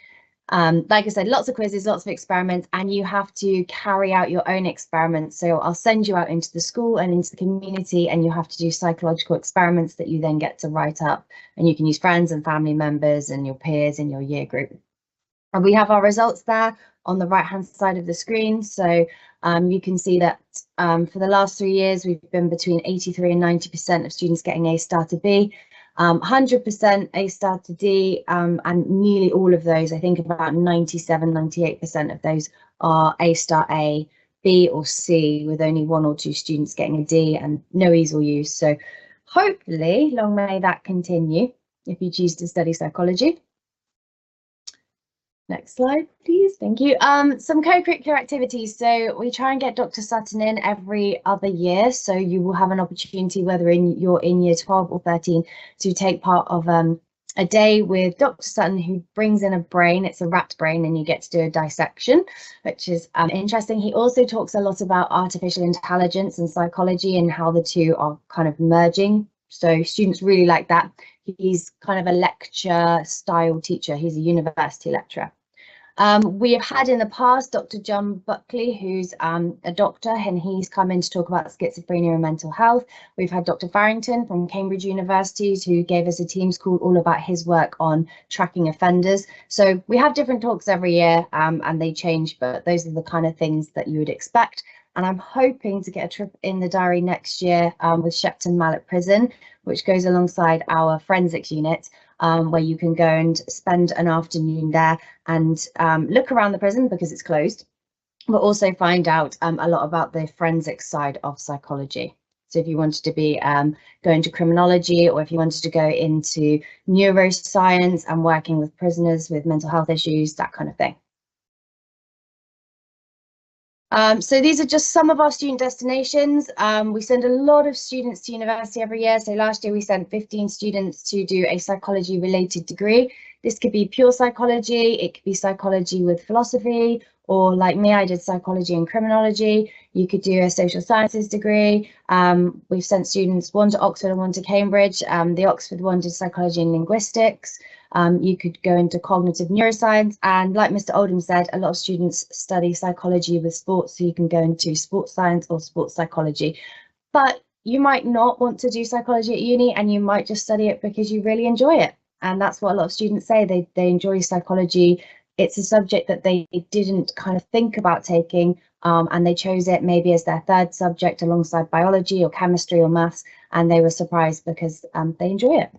Like I said, lots of quizzes, lots of experiments, and you have to carry out your own experiments. So I'll send you out into the school and into the community, and you have to do psychological experiments that you then get to write up, and you can use friends and family members and your peers in your year group. And we have our results there on the right hand side of the screen. So you can see that for the last 3 years, we've been between 83 and 90% of students getting A star to B. 100% A star to D, and nearly all of those, I think about 97, 98% of those are A star A, B or C, with only 1 or 2 students getting a D and no E's or U's. So hopefully, long may that continue if you choose to study psychology. Next slide, please. Thank you. Some co-curricular activities. So we try and get Dr. Sutton in every other year. So you will have an opportunity, whether you're in year 12 or 13, to take part of a day with Dr. Sutton, who brings in a brain. It's a rat brain, and you get to do a dissection, which is interesting. He also talks a lot about artificial intelligence and psychology and how the two are kind of merging. So students really like that. He's kind of a lecture style teacher. He's a university lecturer. We have had in the past Dr. John Buckley, who's a doctor, and he's come in to talk about schizophrenia and mental health. We've had Dr. Farrington from Cambridge University, who gave us a Teams call all about his work on tracking offenders. So we have different talks every year, and they change, but those are the kind of things that you would expect. And I'm hoping to get a trip in the diary next year with Shepton Mallet Prison, which goes alongside our forensics unit, where you can go and spend an afternoon there and look around the prison because it's closed, but also find out a lot about the forensics side of psychology. So if you wanted to be going to criminology, or if you wanted to go into neuroscience and working with prisoners with mental health issues, that kind of thing. So these are just some of our student destinations. We send a lot of students to university every year. So last year we sent 15 students to do a psychology related degree. This could be pure psychology, it could be psychology with philosophy, or like me, I did psychology and criminology. You could do a social sciences degree. We've sent students, 1 to Oxford and 1 to Cambridge. The Oxford one did psychology and linguistics. You could go into cognitive neuroscience, and like Mr. Oldham said, a lot of students study psychology with sports, so you can go into sports science or sports psychology. But you might not want to do psychology at uni, and you might just study it because you really enjoy it. And that's what a lot of students say, they enjoy psychology. It's a subject that they didn't kind of think about taking, and they chose it maybe as their 3rd subject alongside biology or chemistry or maths, and they were surprised because they enjoy it.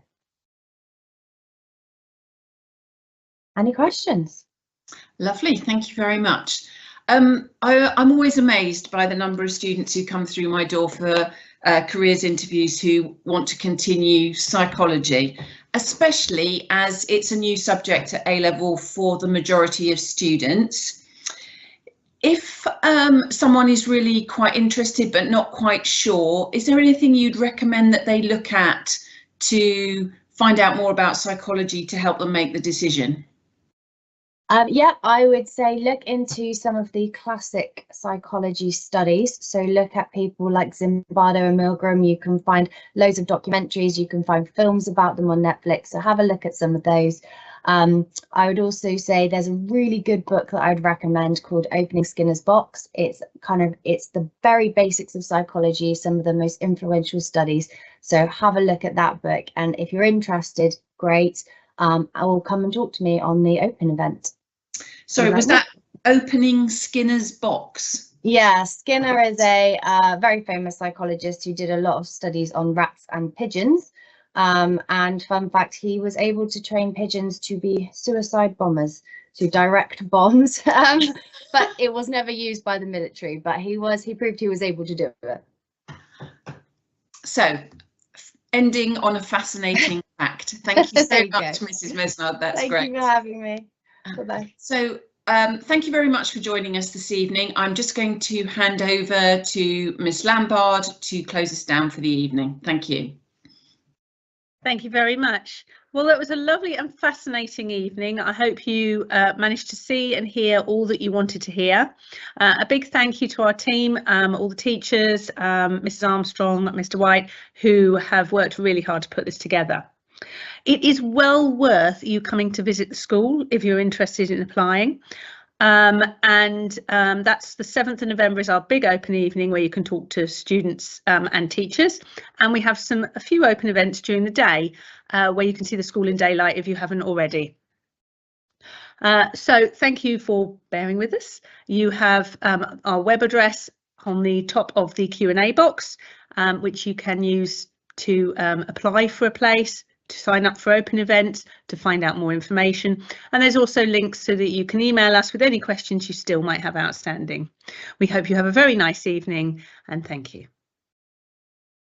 Any questions? Lovely, thank you very much. I'm always amazed by the number of students who come through my door for careers interviews who want to continue psychology, especially as it's a new subject at A-level for the majority of students. If someone is really quite interested but not quite sure, is there anything you'd recommend that they look at to find out more about psychology to help them make the decision? Yeah, I would say look into some of the classic psychology studies. So look at people like Zimbardo and Milgram. You can find loads of documentaries. You can find films about them on Netflix. So have a look at some of those. I would also say there's a really good book that I would recommend called Opening Skinner's Box. It's the very basics of psychology, some of the most influential studies. So have a look at that book. And if you're interested, great. I will come and talk to me on the Open event. Sorry, was that Opening Skinner's Box? Yeah, Skinner is a very famous psychologist who did a lot of studies on rats and pigeons. And fun fact, he was able to train pigeons to be suicide bombers, to direct bombs, but it was never used by the military, but he proved he was able to do it. So, ending on a fascinating fact. Thank you so There you much, go. Mrs. Mesnard. That's Thank great. you for having me. Bye-bye. So, thank you very much for joining us this evening. I'm just going to hand over to Miss Lambard to close us down for the evening. Thank you. Thank you very much. Well, it was a lovely and fascinating evening. I hope you managed to see and hear all that you wanted to hear. A big thank you to our team, all the teachers, Mrs. Armstrong, Mr. White, who have worked really hard to put this together. It is well worth you coming to visit the school if you're interested in applying. That's the 7th of November is our big open evening where you can talk to students and teachers, and we have a few open events during the day where you can see the school in daylight if you haven't already. So thank you for bearing with us. You have our web address on the top of the Q&A box, which you can use to apply for a place, to sign up for open events, to find out more information. And there's also links so that you can email us with any questions you still might have outstanding. We hope you have a very nice evening, and thank you.